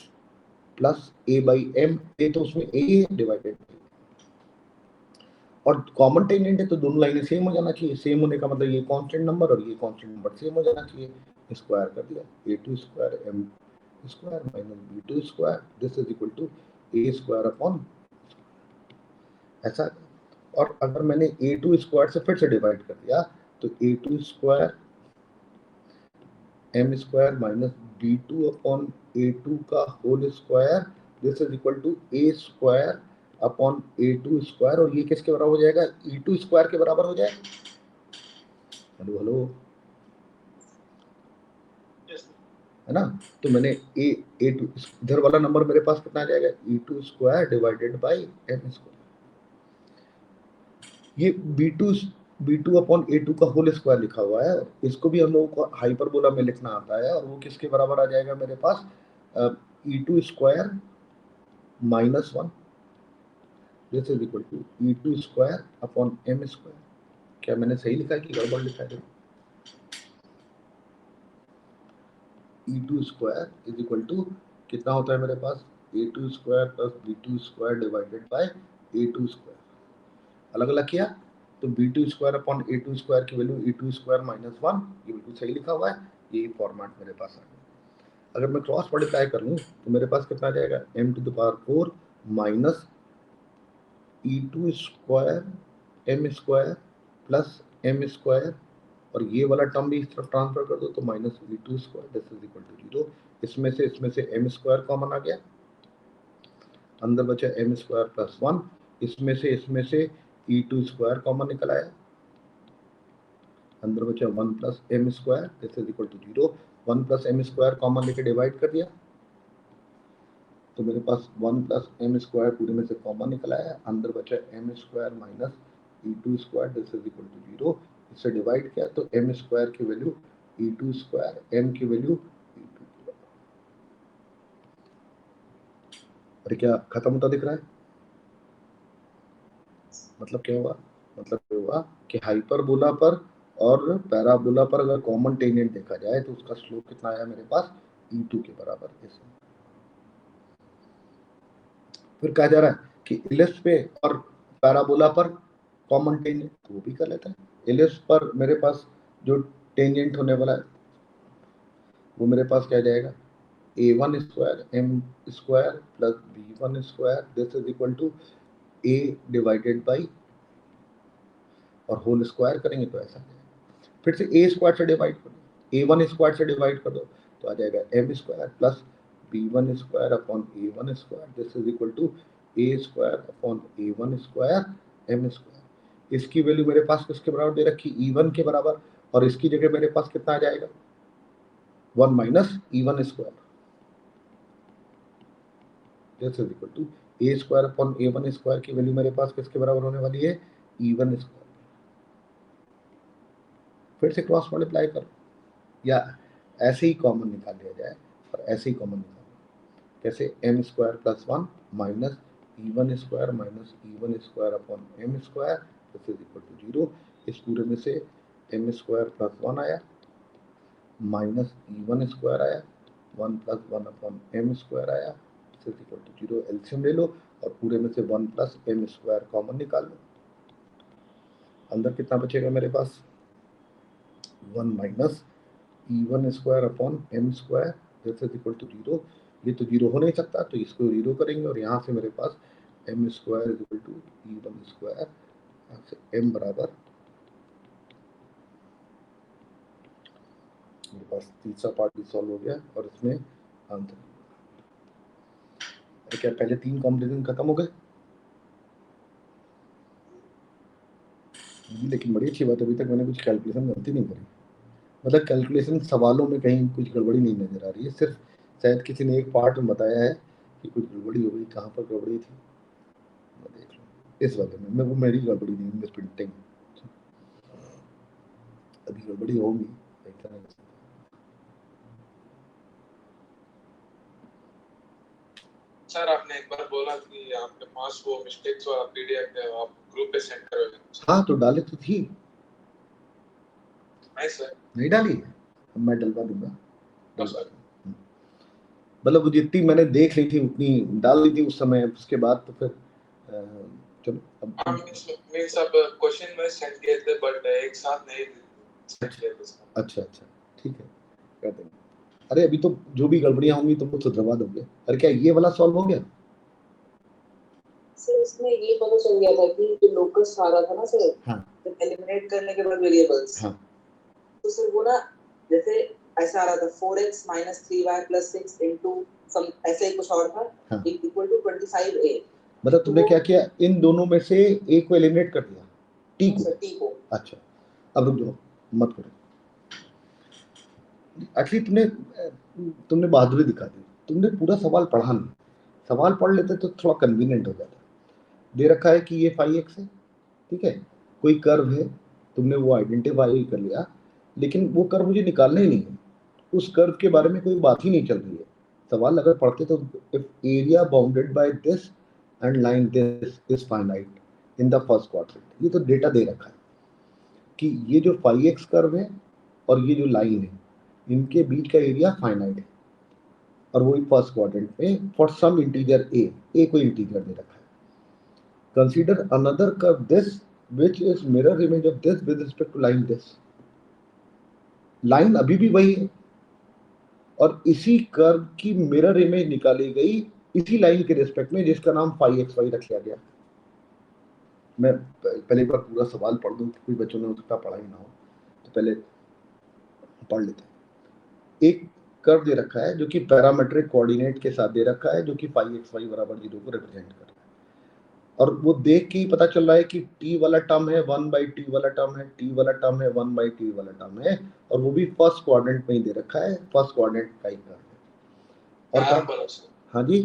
plus a by m, ए तो उसमें a है डिवाइडेड, और कॉमन टेंजेंट है तो दोनों लाइनें सेम हो जाना चाहिए, सेम होने का मतलब ये कांस्टेंट नंबर और ये कांस्टेंट नंबर सेम हो जाना चाहिए, स्क्वायर कर दिया a2 square m square minus b2 square, this is equal to a square upon, ऐसा, और अगर मैंने a2 स्क्वायर से फिर से डिवाइड कर दिया तो a2 square m square minus b2 upon a2 का whole square this is equal to a square upon A2 square, और ये किसके बराबर हो जाएगा? E2 स्क्वायर के बराबर हो जाएगा। हेलो हेलो, है ना? तो मैंने A2 इधर वाला नंबर मेरे पास कितना आ जाएगा? E2 square divided by M square. ये B2 अपॉन A2 का होल स्क्वायर लिखा हुआ है, इसको भी हम लोगों को हाइपरबोला में लिखना आता है, और वो किसके बराबर आ जाएगा मेरे पास? E2 square minus 1, this is equal to E2 square upon M square. क्या मैंने सही लिखा है कि गड़बड़ लिखा है? E2 square is equal to कितना होता है मेरे पास? A2 square plus B2 square divided by A2 square. अलग अलग किया तो B2 square upon A2 square की वैल्यू E2 स्क्वायर माइनस 1, ये बिल्कुल सही लिखा हुआ है, यही फॉर्मेट मेरे पास आ गया। अगर मैं क्रॉस मल्टीप्लाई कर लूँ तो मेरे पास कितना आ जाएगा? m to the power 4 minus E2 square M square plus M square, और ये वाला टर्म भी इस तरफ ट्रांसफर कर दो तो minus E2 square, this is equal to 0। इसमें से M स्क्वायर कॉमन आ गया, अंदर बचा M स्क्वायर प्लस 1, इसमें से E2 स्क्वायर कॉमन निकल आया, अंदर बचा 1 plus M square, this is equal to 0। 1 plus M square common लेके डिवाइड कर दिया तो मेरे पास 1 प्लस M स्क्वायर पूरे में से कॉमन निकल आया, अंदर बचा M square minus E2 square, this is equal to 0। इसे डिवाइड किया तो M स्क्वायर की वैल्यू E2 स्क्वायर, M की वैल्यू E2। अरे क्या खत्म होता दिख रहा है? मतलब क्या हुआ? मतलब ये हुआ कि हाइपरबोला पर और पैराबोला पर अगर कॉमन टेंजेंट देखा जाए तो उसका स्लोप कितना आया मेरे पास? E2 के बराबर। फिर कहा जा रहा है कि इलिप्स पे और पैराबोला पर कॉमन टेंजेंट, तो वो भी कर लेते हैं। इलिप्स पर मेरे पास जो टेंजेंट होने वाला है वो मेरे पास क्या जाएगा? A1 square M square plus B1 square, this is equal to A divided by, और होल स्क्वायर करेंगे तो ऐसा जाएगा। फिर से A स्क्वायर से डिवाइड कर दो, A1 स्क्वायर से डिवाइड कर दो तो आ जाएगा M square plus B1 square upon A1 square, this is equal to A square upon A1 square M square. इसकी वैल्यू मेरे पास किसके बराबर दे रखी? E1 के बराबर, और इसकी जगह मेरे पास कितना आ जाएगा? 1 minus E1 square, this is equal to A square upon A1 square की वैल्यू मेरे पास किसके बराबर होने वाली है? E1 square. फिर से क्रॉस मल्टीप्लाई करो, या ऐसे ही कॉमन निकाल लिया जाए, और ऐसे ही कॉमन निकाल, कैसे? M square plus 1 minus E1 square minus E1 square upon M square, this is equal to 0। इस पूरे में से M स्क्वायर प्लस 1 आया माइनस E1 स्क्वायर आया, 1 प्लस 1 अपॉन M स्क्वायर आया, this is equal to 0। LCM ले लो और पूरे में से 1 प्लस M स्क्वायर कॉमन निकाल लो, अंदर कितना बचेगा मेरे पास? 1 minus E1 square upon M square, this is equal to 0। ये तो 0 हो नहीं सकता तो इसको 0 करेंगे, और यहाँ से मेरे पास M square is equal to E1 square, यहाँ से M बराबर, मेरे पास तीसरा पार्ट भी सॉल्व हो गया और इसमें आंसर। क्या पहले 3 कॉम्बिनेशन खत्म हो गए? लेकिन बड़ी अच्छी बात है, अभी तक मैंने कुछ कैलकुलेशन गलती नहीं करी, मतलब कैलकुलेशन सवालों में कहीं कुछ गड़बड़ी नहीं नजर आ रही है, सिर्फ शायद किसी ने एक पार्ट में बताया है कि कुछ गड़बड़ी हो गई, कहाँ पर गड़बड़ी थी मैं देख लूँ इस वाले में, वो मेरी गड़बड़ी नहीं, मिस प्रिंटिंग, अभी गड़बड़ी होगी ऐसा नहीं। सर आपने एक बार बोला कि आपके पास वो मिस्टेक्स वाला PDF है, आप ग्रुप पे सेंड करोगे? हाँ तो डाले तो थी, नहीं सर, नहीं डाली है, मैं डलवा दूंगा, हाँ सर। मतलब वो जितनी मैंने देख ली थी उतनी डाल ली थी उस समय, उसके बाद तो फिर चलो अब मींस आप क्वेश्चन में सेंड किए थे बट एक साथ नहीं सेंड किए थे सर। अच्छा ठीक है कर देंगे। अरे अभी तो जो भी गड़बड़ियां होंगी तो वो सुधरवा दोगे। अरे क्या ये वाला सॉल्व हो गया? सर इसमें ये पता चल गया था कि जो लोकस आ रहा था ना सर, हाँ, तो एलिमिनेट करने के बाद वेरिएबल्स, हाँ, तो सर वो ना जैसे ऐसा आ रहा था 4x minus 3y plus 6 into some ऐसे ही कुछ और था हाँ। equal to 25a। मतलब तुमने क्या किया, इन दोनों में से a को एलिमिनेट कर दिया, t को। सर t को। अच्छा अब रुक जाओ, मत करो। एक्चुअली तुमने बहादुरी दिखा दी, तुमने पूरा सवाल पढ़ा नहीं। सवाल पढ़ लेते तो थोड़ा कन्वीनियंट हो जाता। दे रखा है कि ये 5x है, ठीक है, कोई कर्व है, तुमने वो आइडेंटिफाई कर लिया, लेकिन वो कर्व मुझे निकालना ही नहीं है, उस कर्व के बारे में कोई बात ही नहीं चल रही है। सवाल अगर पढ़ते तो if area bounded by this and line this is finite in the first quadrant, ये तो डेटा दे रखा है कि ये जो 5x कर्व है और ये जो लाइन है, इनके बीच का एरिया फाइनाइट है, और वो फर्स्ट क्वाड्रेंट में फॉर सम इंटीजर a कोई इंटीजर दे रखा है। Consider another curve this which is mirror image of this with respect to line this. Line अभी भी वही है और इसी कर्व की मिरर इमेज निकाली गई इसी लाइन के रिस्पेक्ट में, जिसका नाम 5xy रख लिया गया। मैं पहले एक बार पूरा सवाल पढ़ दूं, कोई बच्चों ने उसका पढ़ा ही ना हो तो पहले पढ़ लेते हैं। एक कर्व दे रखा है जो कि पैरामेट्रिक कोऑर्डिनेट के साथ दे रखा है, जो कि 5xy बराबर 0 को रिप्रेजेंट कर रहा है, और वो देख के ही पता चल रहा है कि t वाला टर्म है 1/t वाला टर्म है, t वाला टर्म है 1/t वाला टर्म है, और वो भी फर्स्ट क्वाड्रेंट में ही दे रखा है, फर्स्ट क्वाड्रेंट का ही कर्व है। और पैराबोला सर, हाँ जी,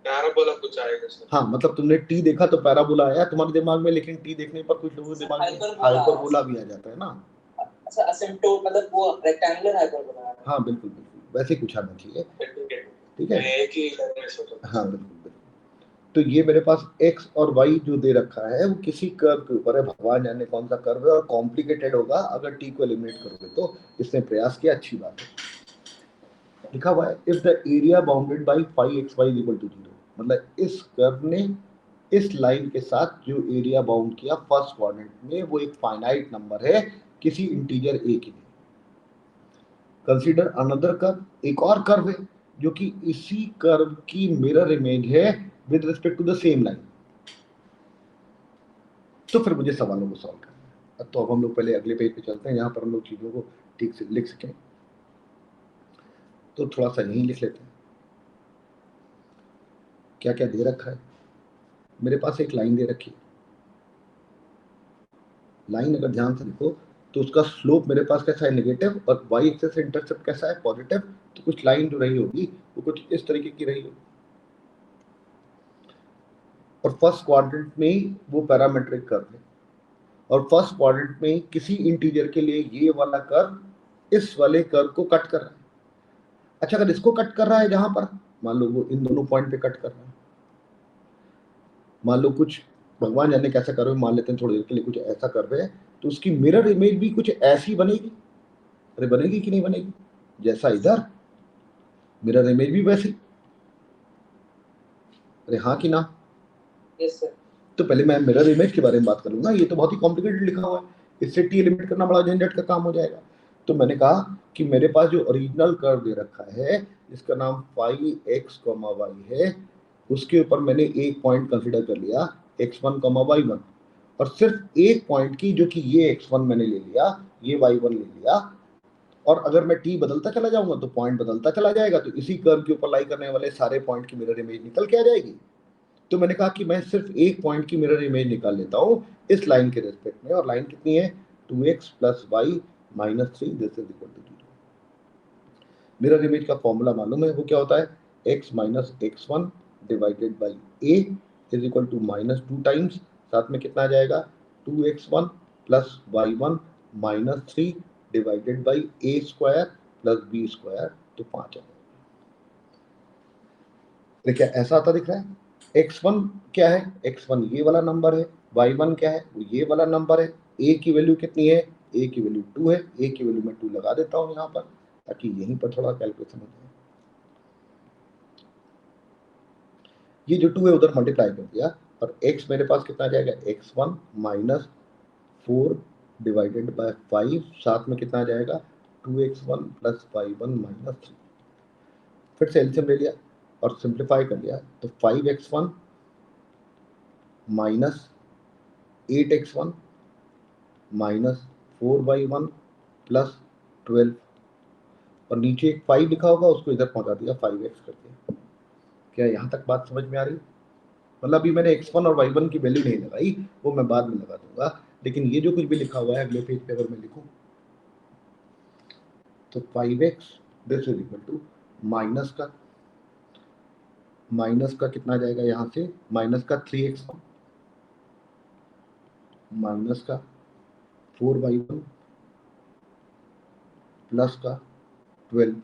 पैराबोला कुछ आएगा सर। हाँ मतलब तुमने t देखा तो पैराबोला आया तुम्हारे दिमाग में, लेकिन t देखने पर कुछ लोगों के दिमाग में हाइपरबोला भी आ जाता है ना। अच्छा असिम्प्टोट मतलब वो रेक्टेंगुलर हाइपरबोला है। हाँ बिल्कुल बिल्कुल, वैसे ही कुछ आना चाहिए, ठीक है। एक ही लाइन में सोचो। हाँ बिल्कुल बिल्कुल। तो ये मेरे पास x और y जो दे रखा है वो किसी कर्व के ऊपर है, भगवान जाने कौन सा कर्व है, और कॉम्प्लिकेटेड होगा अगर t को एलिमिनेट करोगे तो। इसने प्रयास किया, अच्छी बात है। लिखा हुआ है if the area bounded by 5xy = 0, मतलब इस कर्व ने इस लाइन के साथ जो एरिया बाउंड किया फर्स्ट क्वाड्रेंट में, वो एक फाइनाइट नंबर है किसी इंटीजर a के लिए। कंसीडर अनदर कर्व, एक और कर्व है जो कि इसी कर्व की मिरर इमेज है with respect to the same line. तो फिर मुझे सवालों को सॉल्व करना है। तो अब हम लोग पहले अगले पेज पे चलते हैं, यहाँ पर हम लोग चीजों को ठीक से लिख सकें। तो थोड़ा सा यहीं लिख लेते हैं क्या क्या दे रखा है। मेरे पास एक लाइन दे रखी है, लाइन अगर ध्यान से देखो तो उसका स्लोप मेरे पास कैसा है, नेगेटिव, और वाई एक्सिस से इंटरसेप्ट कैसा है, पॉजिटिव। तो कुछ लाइन जो रही होगी वो कुछ इस तरीके की रही होगी, और फर्स्ट क्वाड्रेंट में ही वो पैरामेट्रिक कर्व है, और फर्स्ट क्वाड्रेंट में किसी इंटीजर के लिए ये वाला कर्व इस वाले कर्व को कट कर रहा है। अच्छा अगर इसको कट कर रहा है, जहां पर मान लो वो इन दोनों पॉइंट पे कट कर रहा है, मान लो कुछ भगवान जाने कैसा कर्व है, मान लेते हैं थोड़ी देर के लिए कुछ ऐसा कर्व है, तो उसकी मिरर इमेज भी कुछ ऐसी बनेगी। अरे बनेगी कि नहीं बनेगी, जैसा इधर मिरर इमेज भी वैसी। अरे हाँ कि ना। Yes sir. तो पहले मैं मिरर इमेज के बारे में बात करूंगा, ये तो बहुत ही कॉम्प्लिकेटेड लिखा हुआ है, इससे टी एलिमिनेट करना बड़ा झंझट का काम हो जाएगा। तो मैंने कहा कि मेरे पास जो ओरिजिनल कर्व दे रखा है जिसका नाम 5x, y है, उसके ऊपर मैंने एक पॉइंट कंसीडर कर लिया x1, y1, और सिर्फ एक पॉइंट की, जो कि ये x1 मैंने ले लिया, ये y1 ले लिया, और अगर मैं t बदलता चला जाऊंगा तो पॉइंट बदलता चला जाएगा, तो इसी कर्व के ऊपर लाई करने वाले सारे पॉइंट की मिरर इमेज निकल के आ जाएगी। तो मैंने कहा कि मैं सिर्फ एक पॉइंट की मिरर इमेज निकाल लेता हूं इस लाइन के रिस्पेक्ट में, और लाइन कितनी है 2x + y - 3 this is equal to 0। Mirror image का फॉर्मूला मालूम है, वो क्या होता है, x - x1 divided by a is equal to -2 times, साथ में कितना आ जाएगा 2x1 + y1 - 3 divided by a² + b², तो 5 आ जाएगा। देखिए ऐसा आता दिख रहा है। x1 क्या है, x1 ये वाला नंबर है, y1 क्या है, वो ये वाला नंबर है, a की वैल्यू कितनी है, a की वैल्यू 2 है, a की वैल्यू मैं 2 लगा देता हूँ यहाँ पर, ताकि यहीं पर थोड़ा कैलकुलेशन हो जाए। ये जो 2 है उधर मल्टीप्लाई कर दिया, और x मेरे पास कितना आ जाएगा, x1 - 4 डिवाइडेड बाय 5, साथ में कितना आ जाएगा 2x1 + y1 - 3। फिर से एलसीएम ले लिया और सिंप्लीफाई कर लिया, तो 5x1 - 8x1 - 4y1 + 12 और नीचे एक 5 लिखा होगा, उसको इधर पहुंचा दिया 5x करके। क्या यहाँ तक बात समझ में आ रही? मतलब अभी मैंने x1 और y1 की वैल्यू नहीं लगाई, वो मैं बाद में लगा दूंगा, लेकिन ये जो कुछ भी लिखा हुआ है अगले पेज पे अगर मैं लिखूं तो 5x this is equal to minus का कितना जाएगा यहाँ से, माइनस का 3x माइनस का 4y1 प्लस का 12,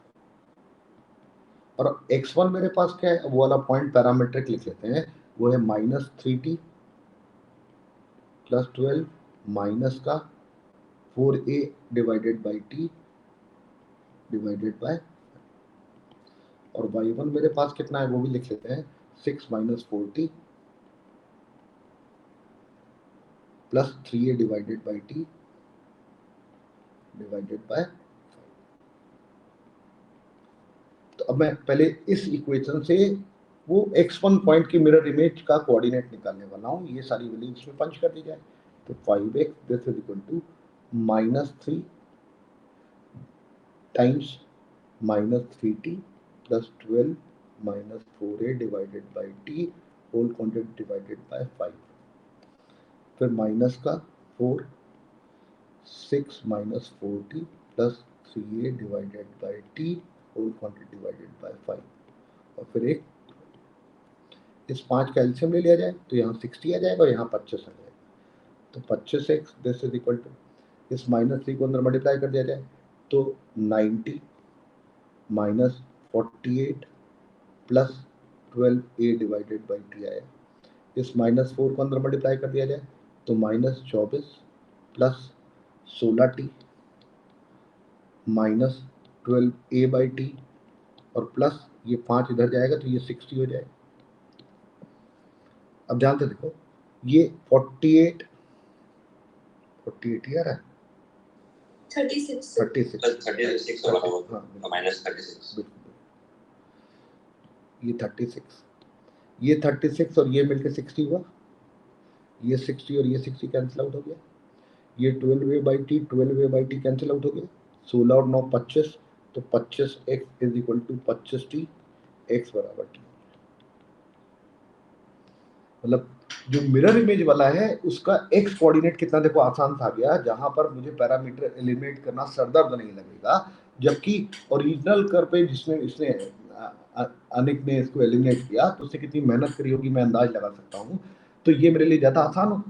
और x1 मेरे पास क्या है, वो वाला पॉइंट पैरामीट्रिक लिख लेते हैं, वो है -3t प्लस 12 माइनस का 4a divided by t divided by, और y1 मेरे पास कितना है वो भी लिख लेते हैं, 6 minus 4t plus 3a divided by t divided by. तो अब मैं पहले इस इक्वेशन से वो x1 पॉइंट की मिरर इमेज का कोऑर्डिनेट निकालने वाला हूँ, ये सारी वैल्यू इसमें पंच कर दी जाए। तो 5x this is equal to -3 times -3t plus 12 minus 4a divided by t whole quantity divided by 5, फिर माइनस का 4 6 minus 4t plus 3a divided by t whole quantity divided by 5, और फिर एक इस 5 का एलसीएम ले लिया जाए तो यहाँ 60 आ जाएगा और यहाँ 25 आ जाएगा। तो 25x this is equal to, इस -3 को अंदर मल्टीप्लाई कर दिया जाए तो 90 minus 48 plus 12a divided by t आया। इस -4 को अंदर मल्टीप्लाई कर दिया जाए तो -24 plus 16t minus 12a by t, और प्लस ये 5 इधर जाएगा तो ये 60 हो जाएगा। अब ध्यान से देखो, ये 48 आ रहा है 36 36 होगा वो, -36 ये 36 और ये मिलके 60 हुआ, ये 60 और ये 60 कैंसिल आउट हो गया, ये 12a by t cancel out हो गया, 16 और 9 25, तो 25x is equal to 25t, x बराबर t। मतलब जो मिरर इमेज वाला है उसका x कोऑर्डिनेट कितना देखो आसान था गया, जहां पर मुझे पैरामीटर एलिमिनेट करना सरदर्द नहीं लगेगा, जबकि ओरिजिनल कर्व पे जिसने इसने अनिक ने इसको एलिमिनेट किया तो उससे कितनी मेहनत करी होगी मैं अंदाज लगा सकता हूं। तो ये मेरे लिए ज्यादा आसान हो,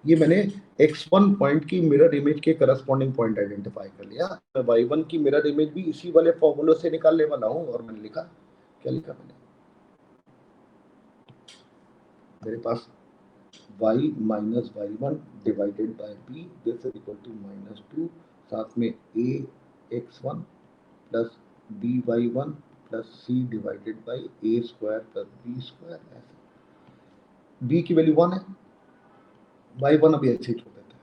ये मैंने x1 पॉइंट की मिरर इमेज के करस्पॉन्डिंग पॉइंट आइडेंटिफाई कर लिया। मैं y1 की मिरर इमेज भी इसी वाले फॉर्मूले से निकालने वाला हूं, और मैंने लिखा, क्या लिखा मैंने, मेरे पास y minus y1 divided by b this is equal to -2, साथ में ax1 plus by1 plus c divided by a square plus b square. b की वैल्यू 1 है, y1 अभी ऐसे ही छोड़ देते हैं,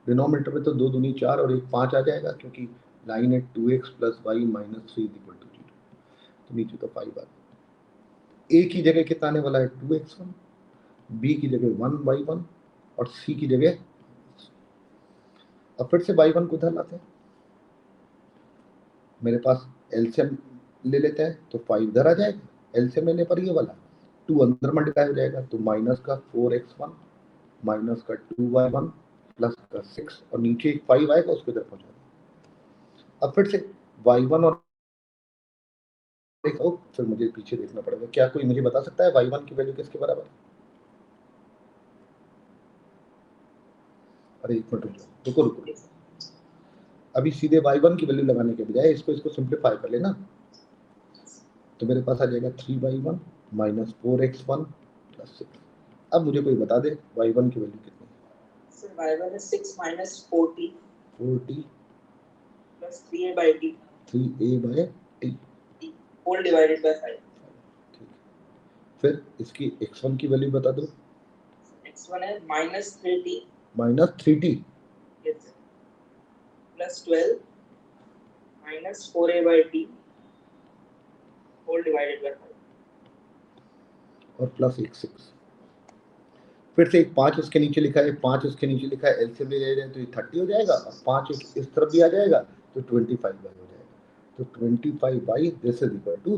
डिनोमिनेटर में तो 2 दूनी 4 और 1 5 आ जाएगा, क्योंकि लाइन है 2x plus y minus 3 equal to 0, तो नीचे तो 5 आ गया। a की जगह कितना आने वाला है 2x1, b की जगह 1y1 और c की जगह, अब फिर से y1 को इधर लाते हैं, मेरे पास एलसीएम ले लेते हैं तो 5 इधर आ जाएगा, एलसीएम लेने पर ये वाला 2 अंदर मल्टीप्लाई हो जाएगा, तो माइनस का 4x1 माइनस का 2y1 प्लस का 6, और नीचे एक 5 आएगा उसको इधर पहुंचा दें। अब फिर से y1 और फिर मुझे पीछे देखना पड़ेगा, क्या कोई मुझे बता सकता है y1 की वैल्यू किसके बराबर? अरे एक मिनट रुको, अभी सीधे y1 की वैल्यू लगाने के बजाय इसको सिंप्लीफाई कर लेना, तो मेरे पास आ जाएगा 3y1 माइनस 4x1 प्लस 6। अब मुझे कोई बता दे y1 की वैल्यू कितनी है? Sir y1 is 6 minus 4t plus 3a by t whole divided by 5। ठीक, फिर इसकी x1 की वैल्यू बता दो। x1 है -3t yes sir, plus 12 minus 4a by t whole divided by 5 और प्लस 6, फिर से एक 5 इसके नीचे लिखा है, 5 इसके नीचे लिखा है, एलसीएम ले जाए तो ये 30 हो जाएगा, और 5 इस तरफ भी आ जाएगा तो 25y हो जाएगा। तो 25y this is equal to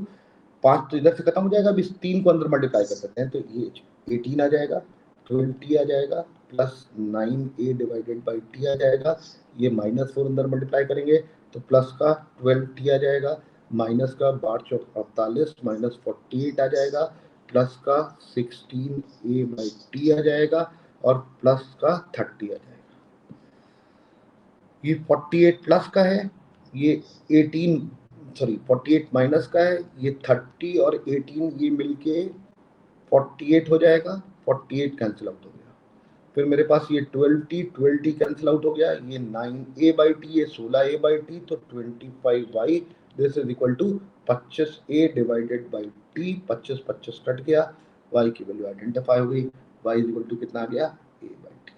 5 तो इधर से खत्म हो जाएगा, अब इस 3 को अंदर मल्टीप्लाई कर सकते हैं, तो ये 18 आ जाएगा, 20 आ जाएगा, plus 9a divided by t आ जाएगा, ये -4 अंदर मल्टीप्लाई करेंगे तो प्लस का 12t आ जाएगा, माइनस का 12×48 माइनस 48 आ जाएगा, प्लस का 16a बाई t आ जाएगा और प्लस का 30 आ जाएगा। ये 48 प्लस का है, ये 48 माइनस का है, ये 30 और 18 ये मिलके 48 हो जाएगा, 48 कैंसिल आउट हो गया। फिर मेरे पास ये 12t कैंसिल आउट हो गया, ये 9a बाई टी, ये 16a बाई टी, तो 25y this is equal to 25a divided by t, 25 cut गया, y की वैल्यू आइडेंटिफाई हो गई, y इज इक्वल टू कितना आ गया, a बाई टी।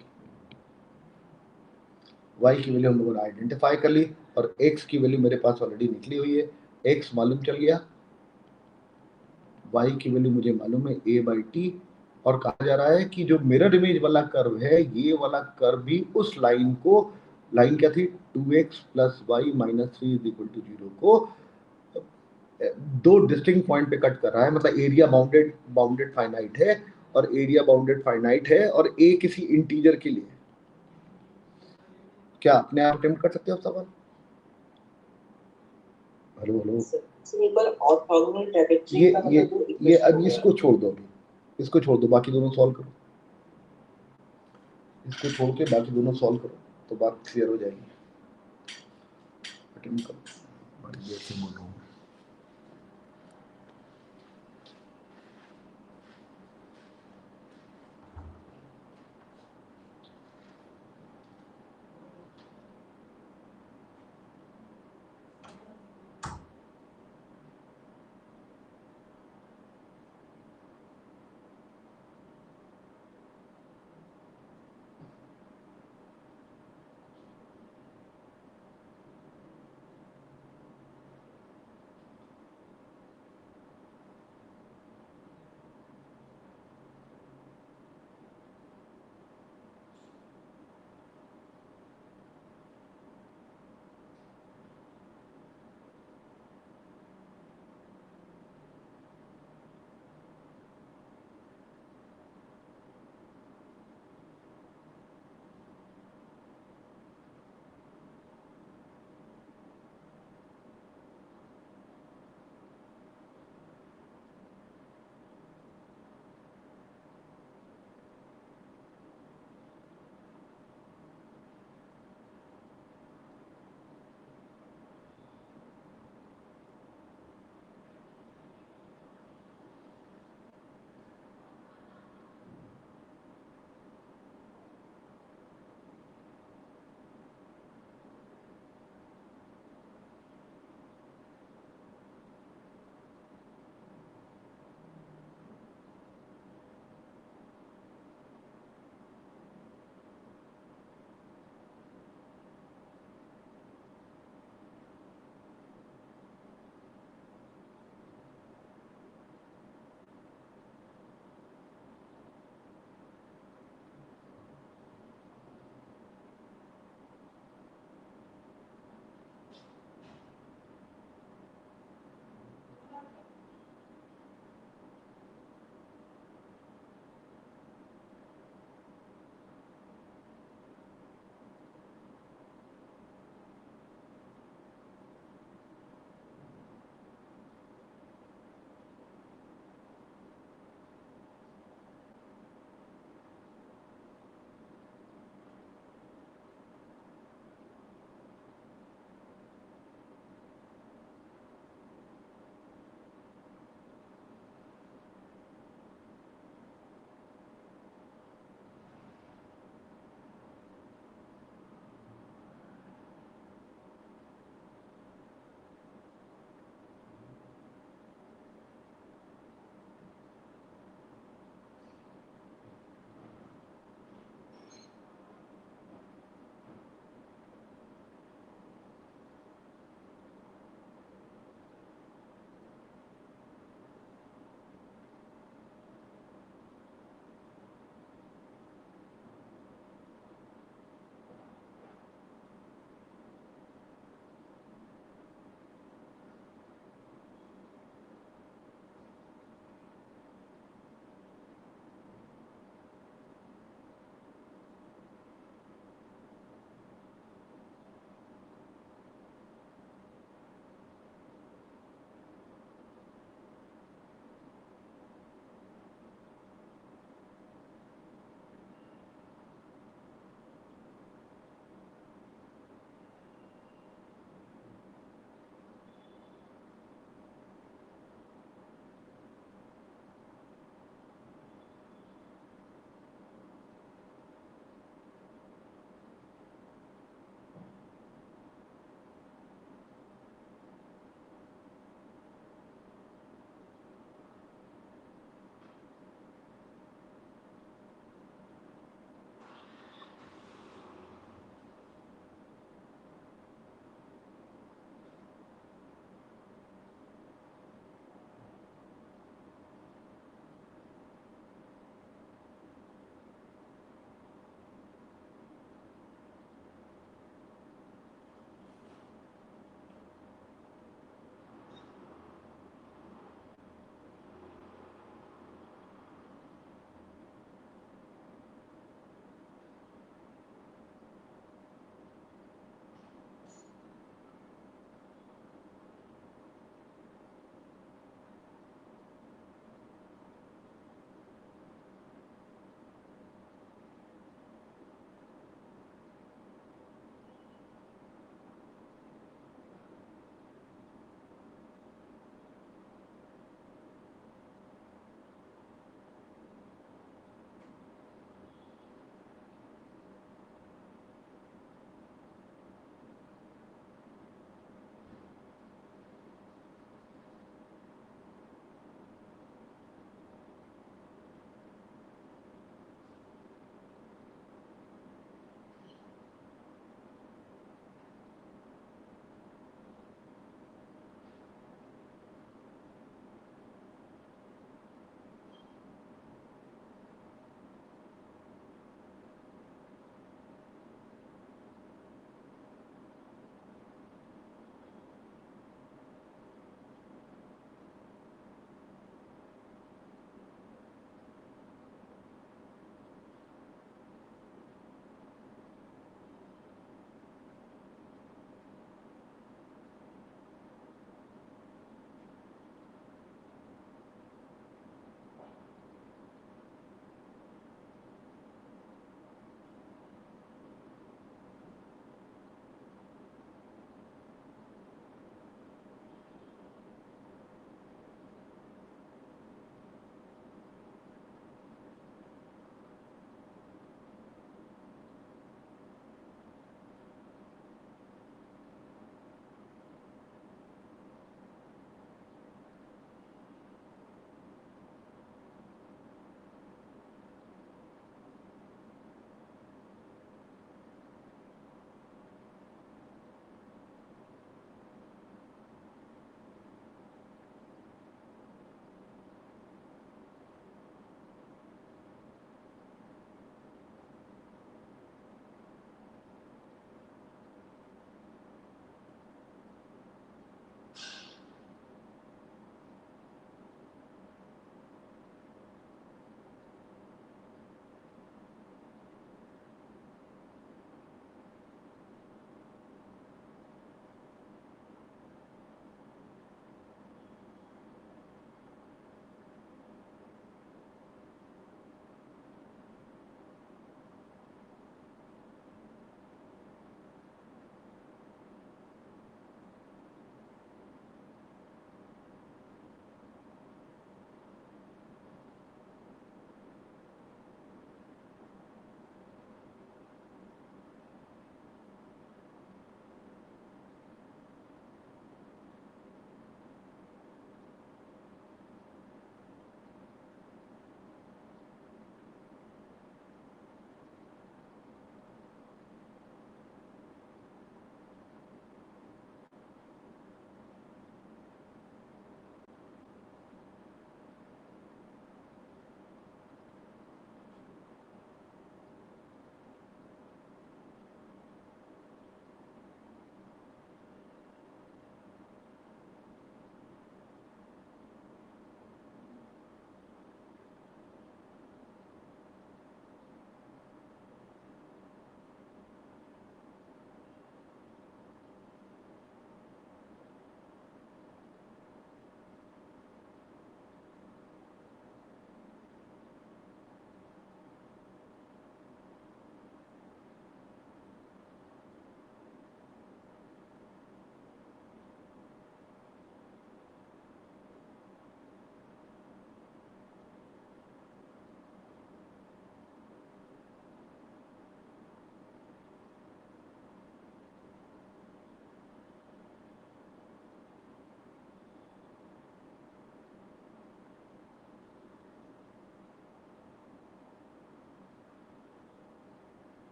y की वैल्यू हम लोगों ने आइडेंटिफाई कर ली और x की वैल्यू मेरे पास ऑलरेडी निकली हुई है, x मालूम चल गया, y की वैल्यू मुझे मालूम है a बाई टी, और कहा जा रहा है कि जो मिरर इमेज वाला कर्व है, ये वाला कर्व भी उस लाइन को, लाइन क्या थी 2x plus y minus 3 is equal to 0 को दो डिस्टिंक्ट पॉइंट पे कट कर रहा है, मतलब एरिया बाउंडेड फाइनाइट है और एरिया बाउंडेड फाइनाइट है और a किसी इंटीजर के लिए। क्या अपने आप अटेम्प्ट कर सकते हो सवाल? हेलो हेलो, सर एक बार ऑर्थोगोनल ट्रायंगल का मतलब वो ये इक्वेशन अब इसको छोड़ दो, अभी इसको छोड़ दो, बाकी दोनों सॉल्व करो, इसको छोड़ के बाकी दोनों सॉल्व करो तो बात क्लियर हो जाएगी। अटेम्प्ट करो, बड़ी देर से बोल रहा हूँ।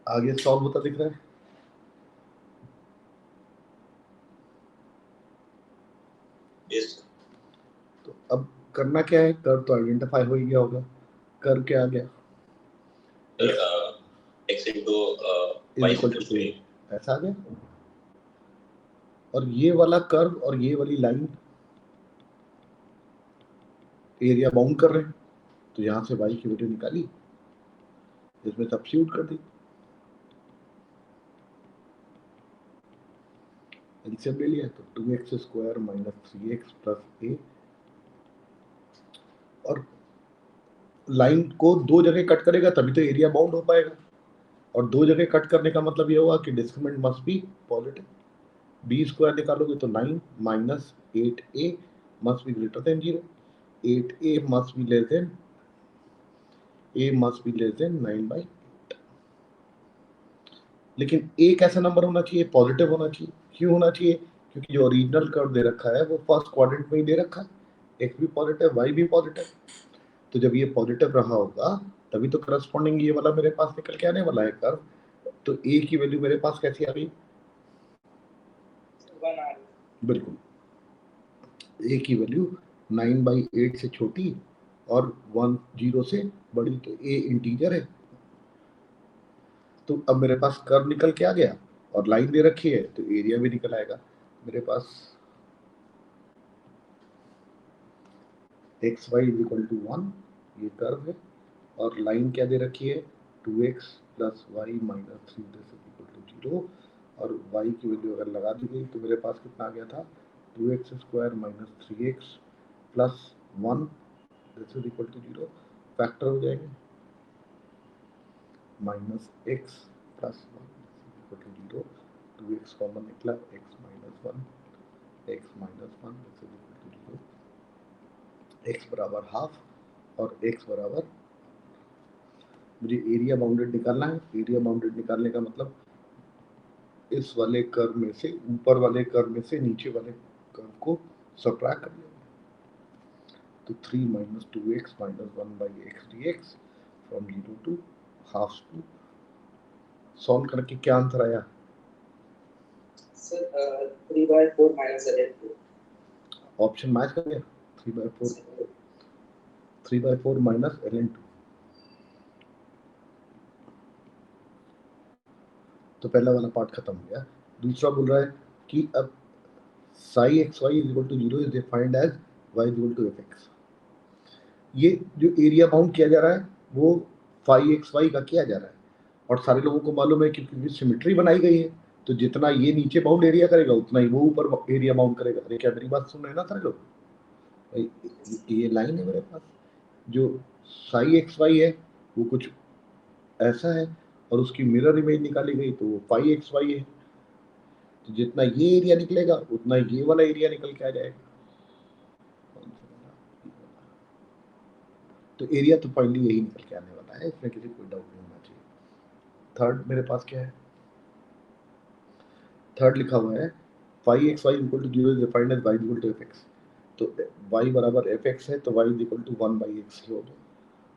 आगे सॉल्व होता दिख रहा है। Yes. तो अब करना क्या है, कर्व तो आइडेंटिफाई हो ही गया होगा। कर्व क्या आ गया, X into is y equal equals to to a, a. ऐसा आ गया। और ये वाला कर्व और ये वाली लाइन एरिया बाउंड कर रहे हैं, तो यहाँ से y की वैल्यू निकाली, इसमें सब्स्टिट्यूट कर दी, एलसीएम ले लिया, तो 2x square minus 3x plus ए। और लाइन को दो जगह कट करेगा तभी तो एरिया बाउंड हो पाएगा, और दो जगह कट करने का मतलब ये होगा कि discriminant must be positive. B square निकालोगे तो 9 minus 8a must be greater than 0, 8a must be less than a must be less than 9/8। लेकिन a कैसा नंबर होना चाहिए, पॉजिटिव होना चाहिए। क्यों होना चाहिए, क्योंकि जो ओरिजिनल कर्व दे रखा है वो फर्स्ट क्वाड्रेंट में ही दे रखा है, x भी पॉजिटिव y भी पॉजिटिव। तो जब ये पॉजिटिव रहा होगा तभी तो करस्पॉन्डिंग ये वाला मेरे पास निकल के आने वाला है कर्व। तो a की वैल्यू मेरे पास कैसी आ गई, 1 आ रही बिल्कुल a की वैल्यू 9/8 से छोटी और 1 0 से बड़ी, तो a इंटीजर है। तो अब मेरे पास कर्व निकल के आ गया और लाइन दे रखी है, तो एरिया भी निकल आएगा मेरे पास। X y is equal to 1 ये कर्व है, और लाइन क्या दे रखी है, 2x plus y minus 3 this is equal to 0। और y की वैल्यू अगर लगा दी गई तो मेरे पास कितना आ गया था, 2x square minus 3x plus 1 this is equal to 0। Factor हो जाएंगे, minus x plus 1 equal to 0। 2x common निकला, x minus 1 x minus 1 this is equal to 0। x बराबर हाफ और x बराबर, मुझे एरिया बाउंडेड निकालना है। एरिया बाउंडेड निकालने का मतलब इस वाले कर्व में से, ऊपर वाले कर्व में से नीचे वाले कर्व को सबट्रैक्ट कर लेंगे। तो 3 minus 2x minus 1/x dx from 0 to half to. Solve करके क्या आंसर आया, सर 3/4 माइनस 11 ऑप्शन मैच कर गया। 3/4 माइनस ln2। तो पहला वाला पार्ट खत्म हो गया। दूसरा बोल रहा है कि अब psi xy is equal to 0 is defined as y is equal to fx। ये जो एरिया बाउंड किया जा रहा है वो phi xy का किया जा रहा है, और सारे लोगों को मालूम है कि क्योंकि सिमेट्री बनाई गई है, तो जितना ये नीचे बाउंड एरिया करेगा उतना ही वो ऊपर एरिया बाउंड करेगा। अरे क्या मेरी बात सुन रहे हैं ना सारे लोग, ये लाइन है मेरे पास, जो psi xy है वो कुछ ऐसा है, और उसकी मिरर इमेज निकाली गई तो वो phi xy है। तो जितना ये एरिया निकलेगा उतना ये वाला एरिया निकल के आ जाएगा। तो एरिया तो फाइनली यही निकल के आने वाला है, इसमें किसी कोई डाउट नहीं होना चाहिए। थर्ड मेरे पास क्या है, थर्ड लिखा हुआ है phi xy equal to 0 is defined as y equal to fx। तो y बराबर fx है तो y is equal to 1/x ही होगा,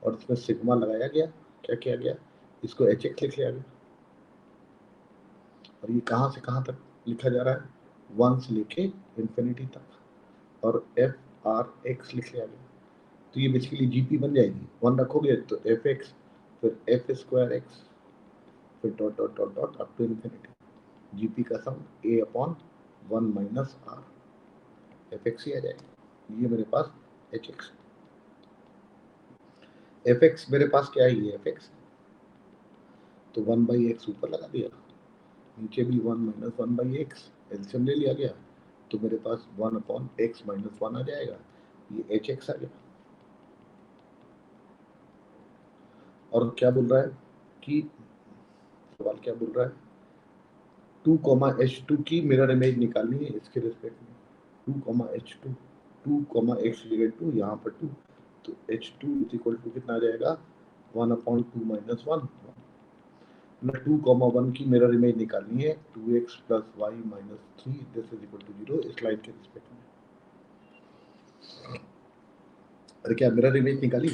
और इसमें सिग्मा लगाया गया, क्या किया गया, इसको hx लिख लिया गया। और ये कहाँ से कहाँ तक लिखा जा रहा है, 1 से लेके इंफिनिटी तक, और f r x लिख लिया गया। तो ये बेसिकली जीपी बन जाएगी, 1 रखोगे तो fx, फिर f स्क्वायर x, फिर dot dot dot dot up to infinity. GP का sum a/1 minus r fx ही आ जाएगा। ये मेरे पास hx, fx मेरे पास क्या है, ये fx, तो 1/x ऊपर लगा दिया, नीचे भी 1 माइनस 1/x एलसीएम ले लिया गया, तो मेरे पास 1/x माइनस 1 आ जाएगा, ये hx आ गया। और क्या बोल रहा है कि सवाल क्या बोल रहा है, 2, h2 की मिरर इमेज निकालनी है इसके रिस्पेक्ट में। 2, h2, 2, x यहाँ पर 2, तो h2 इज इक्वल टू कितना आ जाएगा, 1/2 माइनस 1। 2, 1 की मिरर इमेज निकालनी है, 2x plus y minus 3 this is equal to 0 इस लाइन के रिस्पेक्ट में। अरे क्या मिरर इमेज निकाली,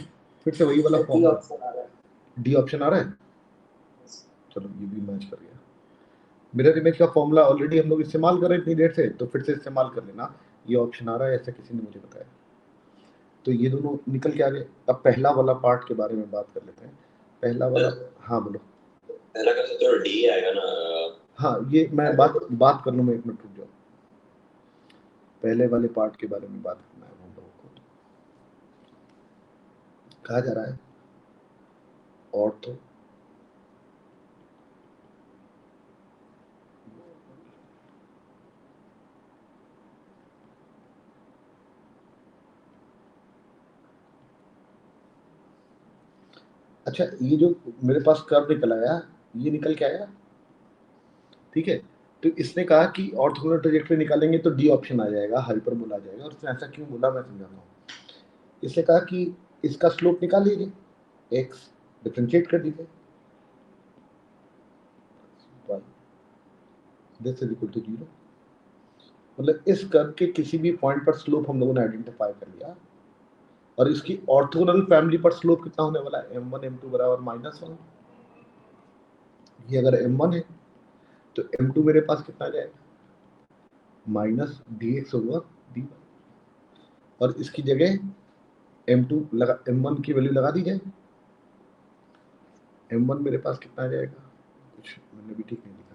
फिर से वही वाला डी फॉर्म, ऑप्शन आ रहा है। डी ऑप्शन आ रहा है, चलो ये भी मैच कर गया। मिरर इमेज का फॉर्मूला ऑलरेडी हम लोग इस्तेमाल कर रहे हैं इतनी देर से, तो फिर से इस्तेमाल कर लेना। ये ऑप्शन आ रहा है, ऐसा किसी ने मुझे बताया। तो ये दोनों निकल के आ गए। अब पहला वाला पार्ट के बारे में बात कर लेते हैं। पहला वाला, हाँ बोलो। पहला का तो डी आएगा ना। हाँ ये मैं बात कर लूँ, मैं 1 मिनट रुक जाओ। पहले वाले पार्ट के बारे में बात करना है हम लोगों को। कहा जा रहा है ऑर्थो अच्छा, ये जो मेरे पास कर्व निकल आया, ये निकल के आया, ठीक है। तो इसने कहा कि ऑर्थोगोनल ट्रैजेक्टरी निकालेंगे तो डी ऑप्शन आ जाएगा, हाइपरबोला आ जाएगा। और उसने ऐसा क्यों बोला मैं समझाता हूँ। इसने कहा कि इसका स्लोप निकाल लीजिए, एक्स डिफरेंशिएट कर दीजिए, दिस इज इक्वल टू 0। मतलब इस कर्व के किसी भी पॉइंट पर स्लोप हम लोगों ने आइडेंटिफाई कर लिया, और इसकी ऑर्थोगोनल फैमिली पर स्लोप कितना होने वाला है, m1 m2 बराबर -1। ये अगर m1 है तो m2 मेरे पास कितना आ जाएगा, माइनस dx ओवर dy। और इसकी जगह m2 लगा, m1 की वैल्यू लगा दी जाए। m1 मेरे पास कितना आ जाएगा, कुछ मैंने भी ठीक नहीं लिखा।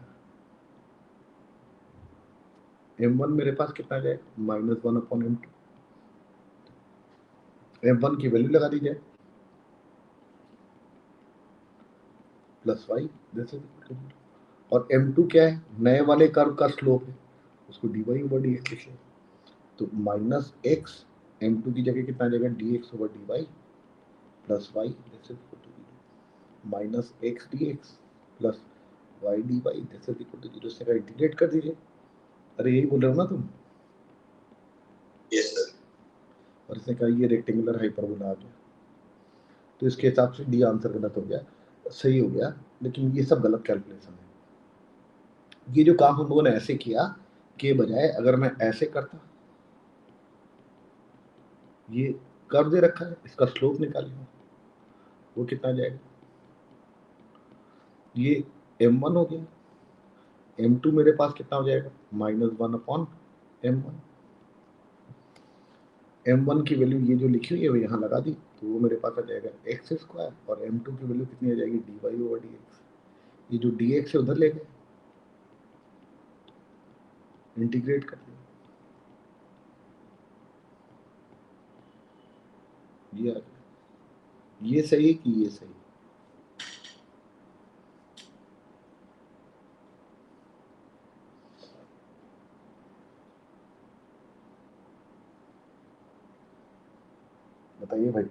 m1 मेरे पास कितना आ जाएगा, -1/m2। m1 की वैल्यू लगा दी जाए, +y। दिस इज, और m2 क्या है, नए वाले कर्व का स्लोप है, उसको dy ओवर dx लिखिए। तो -x m2 की जगह कितना आ जाएगा, dx over dy plus y, this is equal to 0। -x dx plus y dy, this is equal to 0 से इंटीग्रेट कर दीजिए। अरे यही बोल रहे हो ना तुम? Yes sir. और इसने कहा ये रेक्टेंगुलर हाइपरबोला आ गया, तो इसके हिसाब से डी आंसर गलत हो गया, सही हो गया, लेकिन ये सब गलत कैलकुलेशन है। ये जो काम हम लोगों ने ऐसे किया के बजाय अगर मैं ऐसे करता, ये कर्व दे रखा है, इसका स्लोप निकालिए, वो कितना जाएगा, ये m1 हो गया, m2 मेरे पास कितना हो जाएगा, -1/m1। m1 की वैल्यू ये जो लिखी हुई है वो यहाँ लगा दी, तो वो मेरे पास आ जाएगा x², और m2 की वैल्यू कितनी आ जाएगी, dy ओवर dx। ये जो dx है उधर ले गए, इंटीग्रेट कर दिया, ये आ गया। ये सही है कि ये सही? बताइए भाई।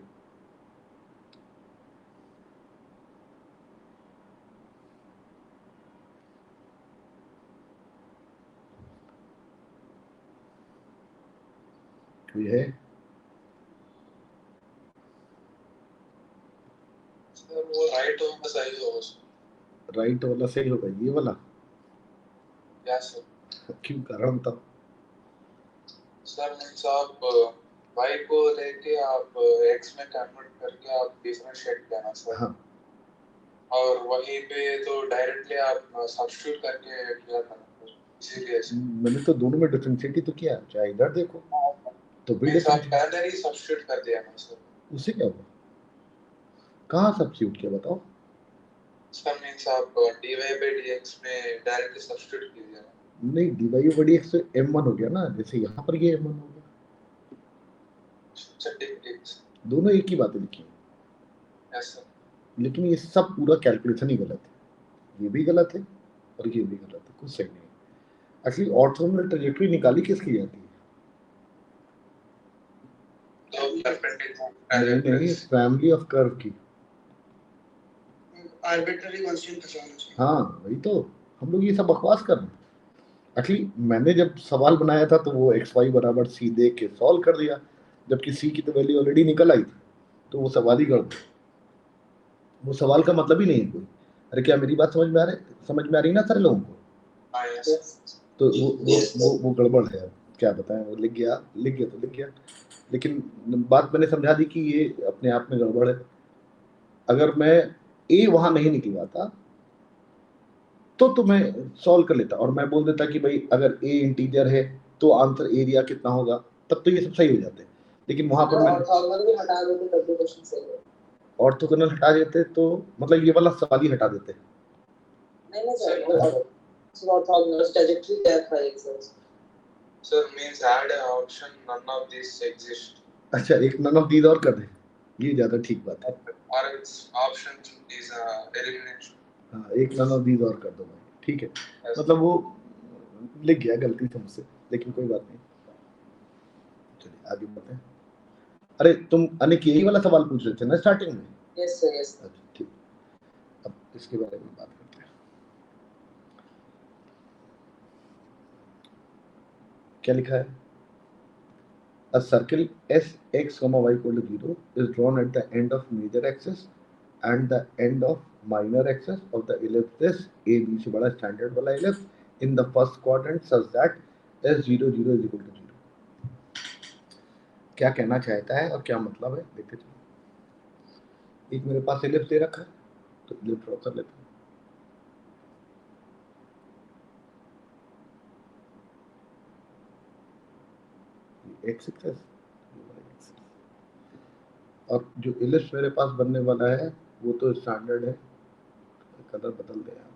कोई है? सर वो राइट होगा सही होगा सर। राइट वाला सही होगा, ये वाला? Yes sir. क्यों, कारण बताओ। सर मीन्स आप y को लेके आप x में कन्वर्ट करके आप डिफरेंशिएट करना सर। हाँ, और वहीं पे तो डायरेक्टली आप सब्स्टिट्यूट करके किया था इसीलिए सर। मैंने तो दोनों में डिफरेंशिएट तो किया, चाहे इधर देखो तो भी मीन्स आप डिफरेंशिएट। पहले ही सब्स्टिट्यूट कर दिया ना सर। उससे क्या हुआ, कहाँ सब्स्टिट्यूट किया बताओ। सर मीन्स आप dy by dx में डायरेक्टली सब्स्टिट्यूट कीजिए। नहीं, dy ओवर dx से m1 हो गया ना, जैसे यहाँ पर ये m1 हो गया। सर ठीक दोनों एक ही बातें लिखी है, यस सर। लेकिन ये सब पूरा कैलकुलेशन ही गलत है। ये भी गलत है और ये भी गलत है, कुछ सही नहीं है। एक्चुअली ऑर्थोगोनल ट्रैजेक्टरी निकाली किसकी जाती है? तो नहीं, फैमिली ऑफ कर्व की। आर्बिट्ररी कांस्टेंट फंसाना चाहिए। हाँ वही तो, हम लोग ये सब बकवास कर रहे हैं। एक्चुअली मैंने जब सवाल बनाया था तो वो एक्स वाई बराबर सी दे के सॉल्व कर दिया, जबकि सी की तो वैल्यू ऑलरेडी निकल आई थी, तो वो सवाल ही कर दो, वो सवाल का मतलब ही नहीं है कोई। अरे क्या मेरी बात समझ में आ रही ना सारे लोगों को? हाँ यस। तो वो गड़बड़ है, क्या बताएं। वो लिख गया तो लिख गया, लेकिन बात मैंने समझा दी कि ये अपने आप में गड़बड़ है। अगर मैं ए वहां नहीं निकलवाता तो मैं सॉल्व कर लेता और मैं बोल देता कि भाई अगर a इंटीजर है तो आंसर एरिया कितना होगा, तब तो ये सब सही हो जाते। लेकिन वहां पर मैं ऑर्थोगोनल भी हटा देते तब भी क्वेश्चन सही है। ऑर्थोगोनल हटा देते तो मतलब ये वाला सवाल ही हटा देते। नहीं सर, so orthogonal trajectory क्या था sir? Sir means add an option none of these exist. अच्छा, एक नन ऑफ दीज और कर दे, ये ज्यादा ठीक बात है। Or its option is elimination. हाँ, एक नन ऑफ दीज और कर दो भाई, ठीक है। Yes. मतलब वो लिख गया गलती से मुझसे, लेकिन कोई बात नहीं, चलिए आगे बढ़ते हैं। अरे तुम अनिक यही वाला सवाल पूछ रहे थे ना स्टार्टिंग में? Yes sir, yes. अच्छा ठीक, अब इसके बारे में बात करते हैं। क्या लिखा है? A circle S x, y equal to 0 is drawn at the end of major axis and the end of minor axis of the ellipse A B से बड़ा standard वाला ellipse in the first quadrant such that S0 0 is equal to 0। क्या कहना चाहता है और क्या मतलब है देखते चलो। एक मेरे पास ellipse दे रखा है तो ellipse ड्रॉ कर लेते हैं। x एक्सिस और जो ellipse मेरे पास बनने वाला है वो तो स्टैंडर्ड है, कलर बदल दे यार।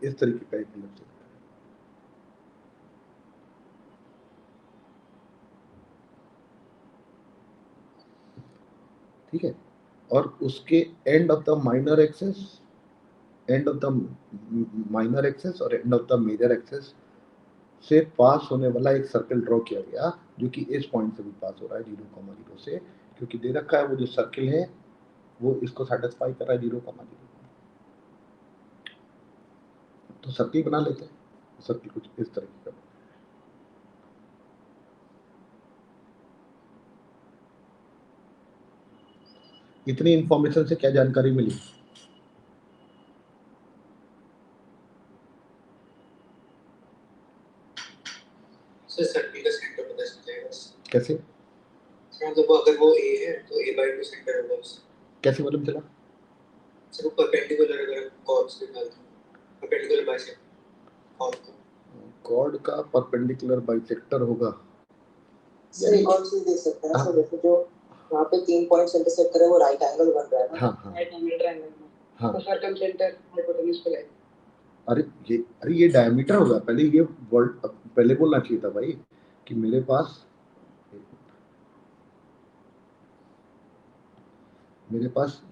इस तरीके का एक ellipse है, ठीक है। और उसके end of the minor axis, end of the minor axis और end of the major axis से पास होने वाला एक सर्कल ड्रॉ किया गया जो कि इस पॉइंट से भी पास हो रहा है 0,0 से, क्योंकि दे रखा है वो जो सर्कल है वो इसको सेटिस्फाई कर रहा है 0,0। तो सर्कल बना लेते हैं। सर्कल कुछ इस तरीके का, इतनी इंफॉर्मेशन से क्या जानकारी मिली? सर सर्कल का सेंटर पता चल जाएगा। कैसे? मतलब अगर वो a है तो a/2 सेंटर होगा उसका। कैसे मालूम चला? सर वो परपेंडिकुलर अगर कॉर्ड्स निकालते हैं, परपेंडिकुलर बाइसेक्टर कॉर्ड का परपेंडिकुलर बाइसेक्टर होगा। सर एक और चीज देख सकते हैं सर, जैसे जो वहाँ पे 3 पॉइंट्स इंटरसेक्ट करे वो राइट एंगल बन रहा है ना? हाँ राइट एंगल ट्रायंगल में। हाँ। तो सर्कम सेंटर हाइपोटेन्यूज पे है। अरे ये डायमीटर होगा। पहले ये वर्ड पहले बोलना चाहिए था भाई कि मेरे पास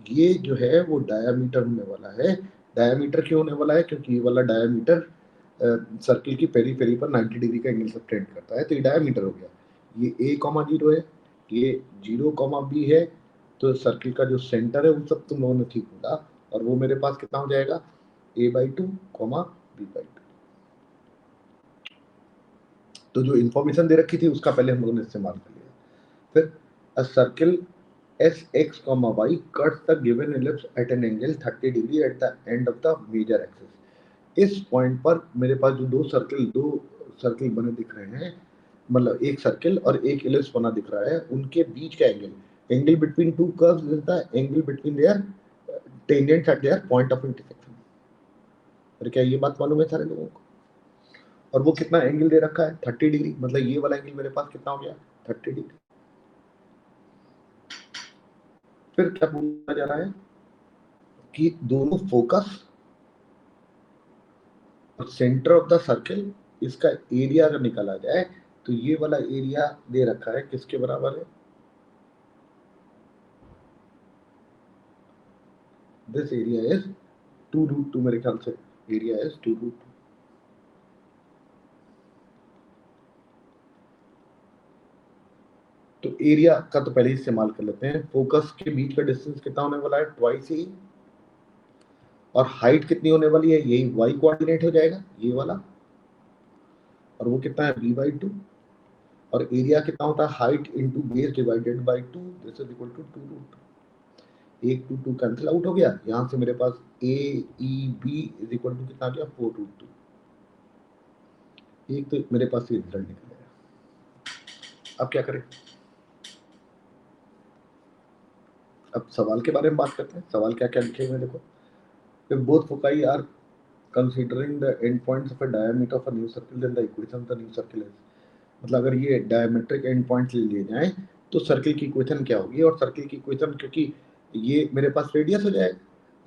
ये जो है वो डायमीटर होने वाला है। डायमीटर क्यों होने वाला है? क्योंकि ये वाला डायमीटर सर्किल की पेरीफेरी पर 90 डिग्री का एंगल सब्टेंड करता है, तो ये डायमीटर हो गया। ये a,0 है, ये 0,b है, तो सर्किल का जो सेंटर है वो सब तुम लोगों ने ठीक बोला, और वो मेरे पास कितना हो जाएगा? a/2, b/2। तो जो इंफॉर्मेशन दे रखी थी उसका पहले हम लोगों ने इस्तेमाल कर लिया। फिर अ circle Sx, y cuts the given ellipse at an angle 30 degree at the end of the major axis। इस पॉइंट पर मेरे पास जो दो सर्किल बने दिख रहे हैं, मतलब एक सर्किल और एक इलिप्स बना दिख रहा है, उनके बीच का angle between two curves is the angle between their tangents at their point of intersection. और क्या ये बात मालूम है सारे लोगों को? और वो कितना एंगल दे रखा है? 30 डिग्री। मतलब ये वाला एंगल मेरे पास कितना हो गया? 30 डिग्री। फिर क्या पूछा जा रहा है कि दोनों फोकस और सेंटर ऑफ द सर्किल, इसका एरिया अगर निकाला जाए तो ये वाला एरिया दे रखा है किसके बराबर है? This area is 2√2। मेरे ख्याल से एरिया इज 2√2। तो एरिया का तो पहले ही इस्तेमाल कर लेते हैं। फोकस के बीच का डिस्टेंस कितना होने वाला है? ट्वाइस ही। और हाइट कितनी होने वाली है? यही y कोऑर्डिनेट हो जाएगा, ये वाला। और वो कितना है? b/2। और एरिया कितना होता है? Height into base divided by 2, this is equal to 2√2। 1 2 2 cancel out हो गया। यहाँ से मेरे पास AEB इज इक्वल टू कितना आ गया? 4√2। एक तो मेरे पास ये रिजल्ट निकल आया। अब क्या करें? अब सवाल के बारे में बात करते हैं। सवाल क्या क्या लिखे हुए हैं देखो। If both foci are considering the endpoints of a diameter of a new circle, then the equation of the new circle is, मतलब अगर ये डायमेट्रिक एंड पॉइंट्स ले लिए जाएं तो सर्किल की इक्वेशन क्या होगी, और सर्किल की इक्वेशन क्योंकि ये मेरे पास रेडियस हो जाएगा,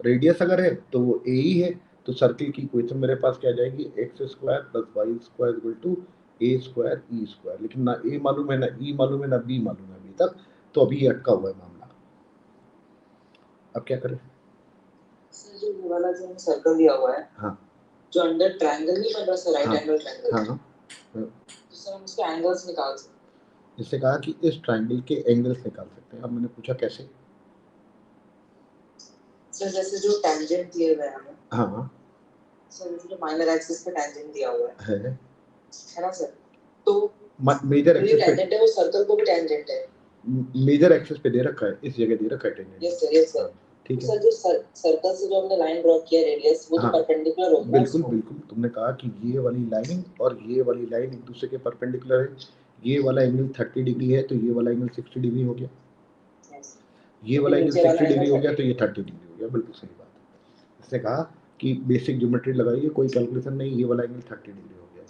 रेडियस अगर है तो वो ए ही है, तो सर्किल की इक्वेशन मेरे पास क्या जाएगी, x square plus y square equal to a square e square. लेकिन ना ए मालूम है, ना ई मालूम है, ना बी मालूम है अभी तक, तो अभी ये अटका हुआ है मामला। अब क्या करें? सर जो ये वाला जो सर्कल दिया हुआ है, हाँ जो अंदर ट्रायंगल नहीं बन रहा सर, राइट हाँ। एंगल ट्रायंगल, हाँ तो सर हम उसके एंगल्स निकाल सकते हैं। जिससे कहा कि इस ट्रायंगल के एंगल्स निकाल सकते हैं। अब मैंने पूछा कैसे? सर जैसे जो टेंजेंट दिए हुए हैं हमें, हाँ सर जैसे जो माइनर एक्सिस पे टेंजेंट दिया हुआ है ना सर, तो मेजर जो ये एक्सिस पे, टेंजेंट है वो सर्कल को भी टेंजेंट है। मेजर एक्सिस पे दे रखा है, इस जगह दे रखा है टेंजेंट। Yes sir. ठीक तो है सर जो सर्कल से जो हमने लाइन ड्रॉ किया रेडियस, वो तो हाँ, परपेंडिकुलर होगा बिल्कुल उसको। बिल्कुल। तुमने कहा कि ये वाली लाइन और ये वाली लाइन एक दूसरे के परपेंडिकुलर है, ये वाला एंगल 30 डिग्री है तो ये वाला एंगल 60 डिग्री हो गया, ये वाला एंगल 60 डिग्री हो गया तो ये 30 डिग्री हो गया। बिल्कुल सही बात है। इसने कहा कि बेसिक ज्योमेट्री लगाइए, कोई कैलकुलेशन नहीं, ये वाला एंगल 30 डिग्री हो गया।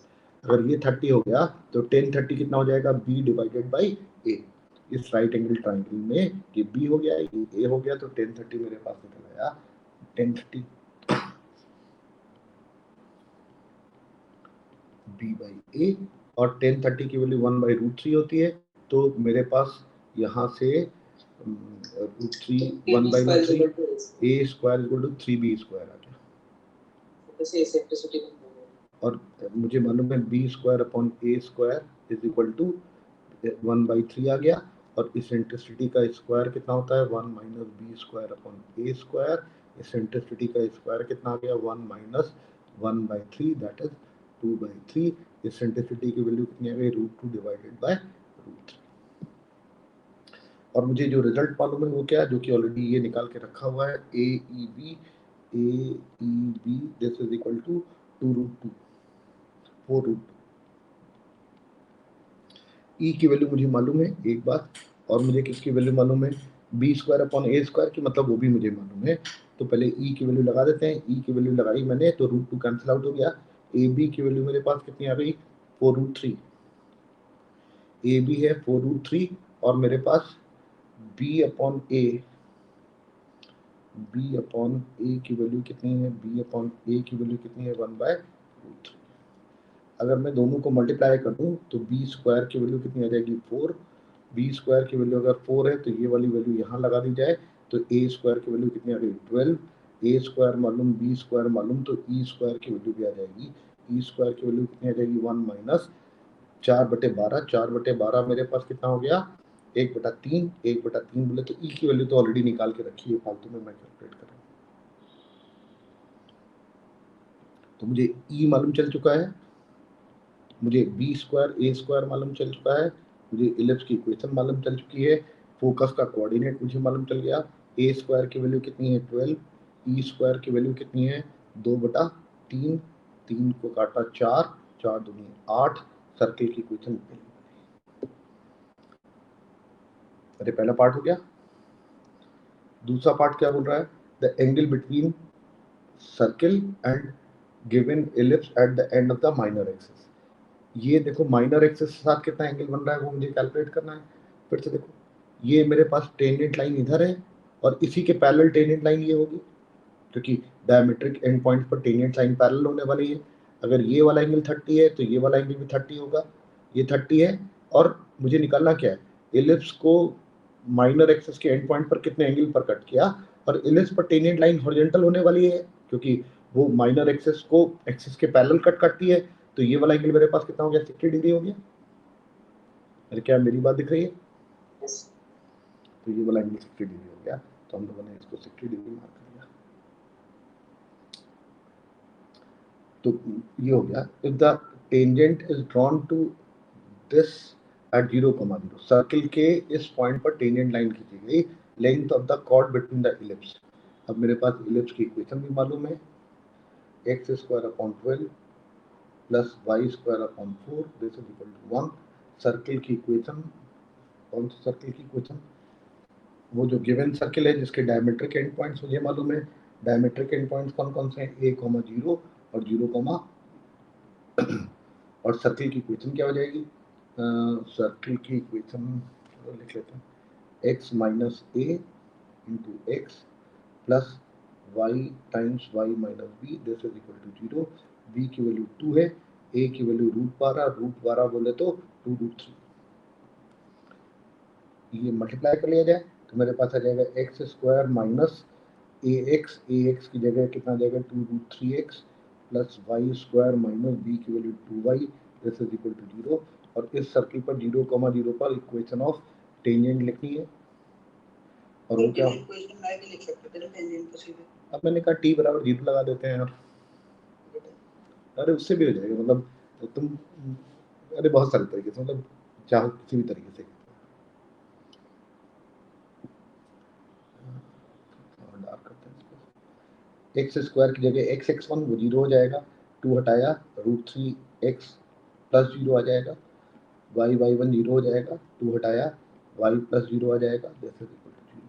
अगर ये 30 हो गया तो 10 30 कितना हो जाएगा, बी डिवाइडेड बाई ए। इस राइट एंगल ट्राइंगल में ये बी हो गया, ये ए हो गया, तो 10 30 मेरे पास निकल आया 10 30 बी बाई ए, और 10 30 की वैल्यू 1/√3 होती है, तो मेरे पास यहाँ से √3 1/√3 a square equal to 3b square आ गया। जैसे इसेंट्रिसिटी और मुझे मालूम है b square upon a square is equal to 1/3 आ गया, और इसेंट्रिसिटी का स्क्वायर कितना होता है, 1 minus b square upon a square. Eccentricity का स्क्वायर कितना आ गया, 1 माइनस 1/3 दैट इज 2/3। इसेंट्रिसिटी की वैल्यू कितनी आ गई, √2 डिवाइडेड बाय √3। और मुझे जो रिजल्ट मालूम है वो क्या है, जो कि ऑलरेडी ये निकाल के रखा हुआ है, a e b this is equal to 2√2 4√2। E की वैल्यू मुझे मालूम है एक बात, और मुझे किसकी वैल्यू मालूम है, b square upon a square की, मतलब वो भी मुझे मालूम है। तो पहले ई की वैल्यू लगा देते हैं। ई की वैल्यू लगाई मैंने तो √2 कैंसिल आउट हो गया। ए बी की वैल्यू मेरे पास कितनी आ गई, 4√3। ए बी है 4√3, और मेरे पास बी अपॉन ए की वैल्यू कितनी है, बी अपॉन ए की वैल्यू कितनी है, 1/√3। अगर मैं दोनों को मल्टीप्लाई कर दूं तो बी स्क्वायर की वैल्यू कितनी आ जाएगी, 4। बी स्क्वायर की वैल्यू अगर 4 है तो ये वाली वैल्यू यहाँ लगा दी जाए तो ए स्क्वायर की वैल्यू कितनी आ गई, 12। ए स्क्वायर मालूम, बी स्क्वायर मालूम, तो ई स्क्वायर की वैल्यू भी आ जाएगी। ई स्क्वायर की वैल्यू कितनी आ जाएगी, 1 माइनस 4/12। 4/12 मेरे पास कितना हो गया, 1/3। 1/3 बोले तो ई की वैल्यू तो ऑलरेडी निकाल के रखी है, फालतू में मैं कैलकुलेट कर रहा हूँ। तो मुझे ई मालूम चल चुका है, मुझे बी स्क्वायर ए स्क्वायर मालूम चल चुका है, मुझे इलिप्स की इक्वेशन मालूम चल चुकी है, फोकस का कोऑर्डिनेट मुझे मालूम चल गया। ए स्क्वायर की वैल्यू कितनी है, 12। ई स्क्वायर की वैल्यू कितनी है, 2/3। 3 को काटा 4, 4 दूनी 8। सर्किल की इक्वेशन। अरे पहला पार्ट हो गया। दूसरा पार्ट क्या बोल रहा है, the angle between circle and given ellipse at the end of the minor axis. ये देखो माइनर एक्सिस के साथ कितना एंगल बन रहा है वो मुझे कैलकुलेट करना है। फिर से देखो, ये मेरे पास टेंजेंट लाइन इधर है और इसी के पैरेलल टेंजेंट लाइन ये होगी, क्योंकि डायमेट्रिक एंड पॉइंट पर टेंजेंट लाइन पैरेलल होने वाली है। अगर ये वाला एंगल 30 है तो ये वाला एंगल भी 30 होगा। ये 30 है, और मुझे निकालना क्या है, इलिप्स को माइनर एक्सिस के एंड पॉइंट पर कितने एंगल पर कट किया, और इलिप्स पर टेंजेंट लाइन हॉरिजॉन्टल होने वाली है क्योंकि वो माइनर एक्सिस को एक्सिस के पैरेलल कट करती है। तो ये वाला एंगल मेरे पास कितना हो गया, 60 डिग्री हो गया। अरे क्या मेरी बात दिख रही है? तो ये वाला एंगल 60 डिग्री हो गया, तो हम लोगों ने इसको 60 डिग्री मार्क कर लिया। तो ये हो गया, if the tangent is drawn to this at 0,0, circle के इस पॉइंट पर टेंजेंट लाइन खींची गई, length of the chord between the ellipse. अब मेरे पास इलिप्स की इक्वेशन भी मालूम है, x square upon 12 plus y square upon 4 this is equal to 1। Circle की इक्वेशन, कौन सी सर्किल की इक्वेशन, वो जो गिवन सर्किल है जिसके डायमेट्रिक एंड पॉइंट्स मुझे मालूम है, डायमेट्रिक एंड पॉइंट्स कौन कौन से हैं, a,0 और 0, और सर्किल की इक्वेशन क्या हो जाएगी, सर्किल की इक्वेशन लिख लेते हैं, x minus a into x plus y times y minus b this is equal to 0, b की वैल्यू 2 है, a की वैल्यू √12 बोले तो 2√3, ये मल्टीप्लाई कर लिया जाए तो मेरे पास आ जाएगा एक्स स्क्वायर माइनस ax की जगह कितना आ जाएगा 2√3x plus y square minus b की value 2y this is equal to 0, और इस सर्किल पर 0,0 पर इक्वेशन ऑफ टेंजेंट लिखनी है, और वो क्या, इक्वेशन मैं भी लिख सकते थे टेंजेंट को सीधे, अब मैंने कहा t बराबर 0 लगा देते हैं यार, अरे उससे भी हो जाएगा, मतलब तुम, अरे बहुत सारे तरीके से, मतलब चाहो किसी भी तरीके से एक्स स्क्वायर की जगह x(1) वो 0 हो जाएगा, 2 हटाया √3x प्लस 0 आ जाएगा, y(1) 0 हो जाएगा, 2 हटाया y प्लस 0 आ जाएगा, जैसे इक्वल टू 0,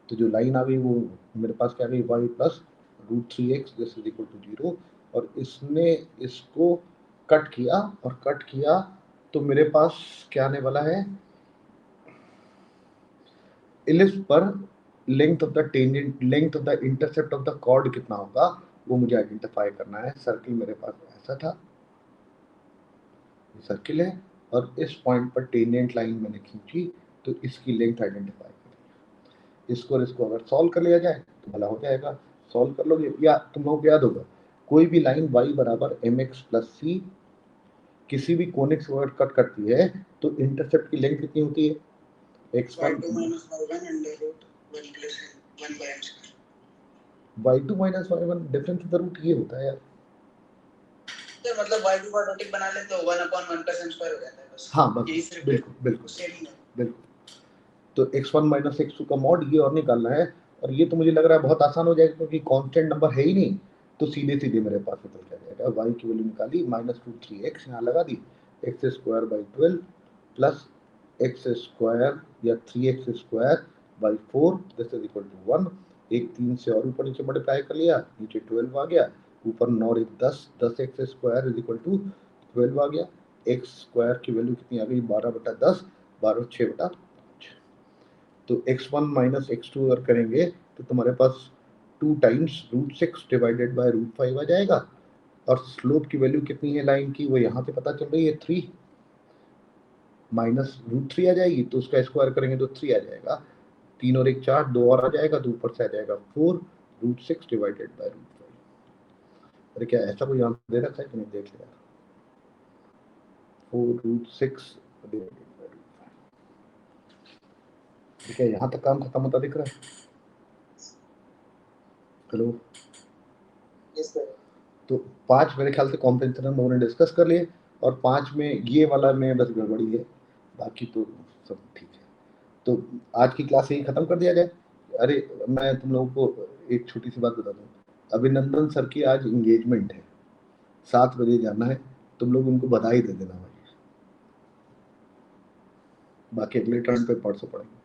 तो जो लाइन आ गई वो मेरे पास क्या आ गई y प्लस √3x जैसे इक्वल टू 0, और इसने इसको कट किया, और कट किया तो मेरे पास क्या आने वाला है, इलिप्स पर length of the tangent, length of the intercept of the chord कितना होगा वो मुझे आइडेंटिफाई करना है। सर्किल मेरे पास ऐसा था, सर्किल है, और इस पॉइंट पर टेंजेंट लाइन मैंने खींची तो इसकी लेंथ आइडेंटिफाई करी, इसको और इसको अगर सॉल्व कर लिया जाए तो भला हो जाएगा, सॉल्व कर लोगे, या तुम लोगों को याद होगा कोई भी लाइन y बराबर mx प्लस c किसी भी कोनिक्स वर्ड कट करती है तो इंटरसेप्ट की लेंथ कितनी होती है, x1 y2 minus y1 difference of the root ये होता है यार, तो मतलब y2 का डॉटिक बना ले तो 1/1 का sin स्क्वायर हो जाता है बस, हाँ बस बिल्कुल, तो x1 माइनस x2 का मॉड ये और निकालना है, और ये तो मुझे लग रहा है बहुत आसान हो जाएगा क्योंकि कांस्टेंट नंबर है ही नहीं, तो सीधे मेरे पास निकल जाएगा, y की वैल्यू निकाली माइनस 2/3x यहाँ लगा दी, x square by 12 plus x square या 3x square by 4 this is equal to 1, एक 3 से और ऊपर नीचे मल्टीप्लाई कर लिया, नीचे 12 आ गया, ऊपर 9 और 10x square is equal to 12 आ गया, x स्क्वायर की वैल्यू कितनी आ गई 12/10, 12 6/5, तो x1 माइनस x2 अगर करेंगे तो तुम्हारे पास 2 टाइम्स √6 डिवाइडेड बाय √5 आ जाएगा, और स्लोप की वैल्यू कितनी है लाइन की वो यहाँ से पता चल रही है 3 माइनस √3 आ जाएगी, तो उसका स्क्वायर करेंगे तो 3 आ जाएगा, 3 और 1 4, 2 और आ जाएगा तो ऊपर से आ जाएगा 4 √6 डिवाइडेड बाय √5, अरे क्या ऐसा कोई आंसर दे रखा है कि नहीं, देख लिया 4√6 डिवाइडेड बाय √5, ठीक है, यहाँ तक काम खत्म होता दिख रहा है, हेलो, यस सर, तो 5 मेरे ख्याल से कॉम्प्रेंशन हम लोगों ने डिस्कस कर लिए, और 5 में ये वाला में बस गड़बड़ी है, बाकी तो सब ठीक है, तो आज की क्लास यही खत्म कर दिया जाए। अरे मैं तुम लोगों को एक छोटी सी बात बता दूं, अभिनंदन सर की आज इंगेजमेंट है, 7 बजे जाना है, तुम लोग उनको बधाई दे देना भाई, बाकी अगले टर्न पे परसों पढ़ेंगे।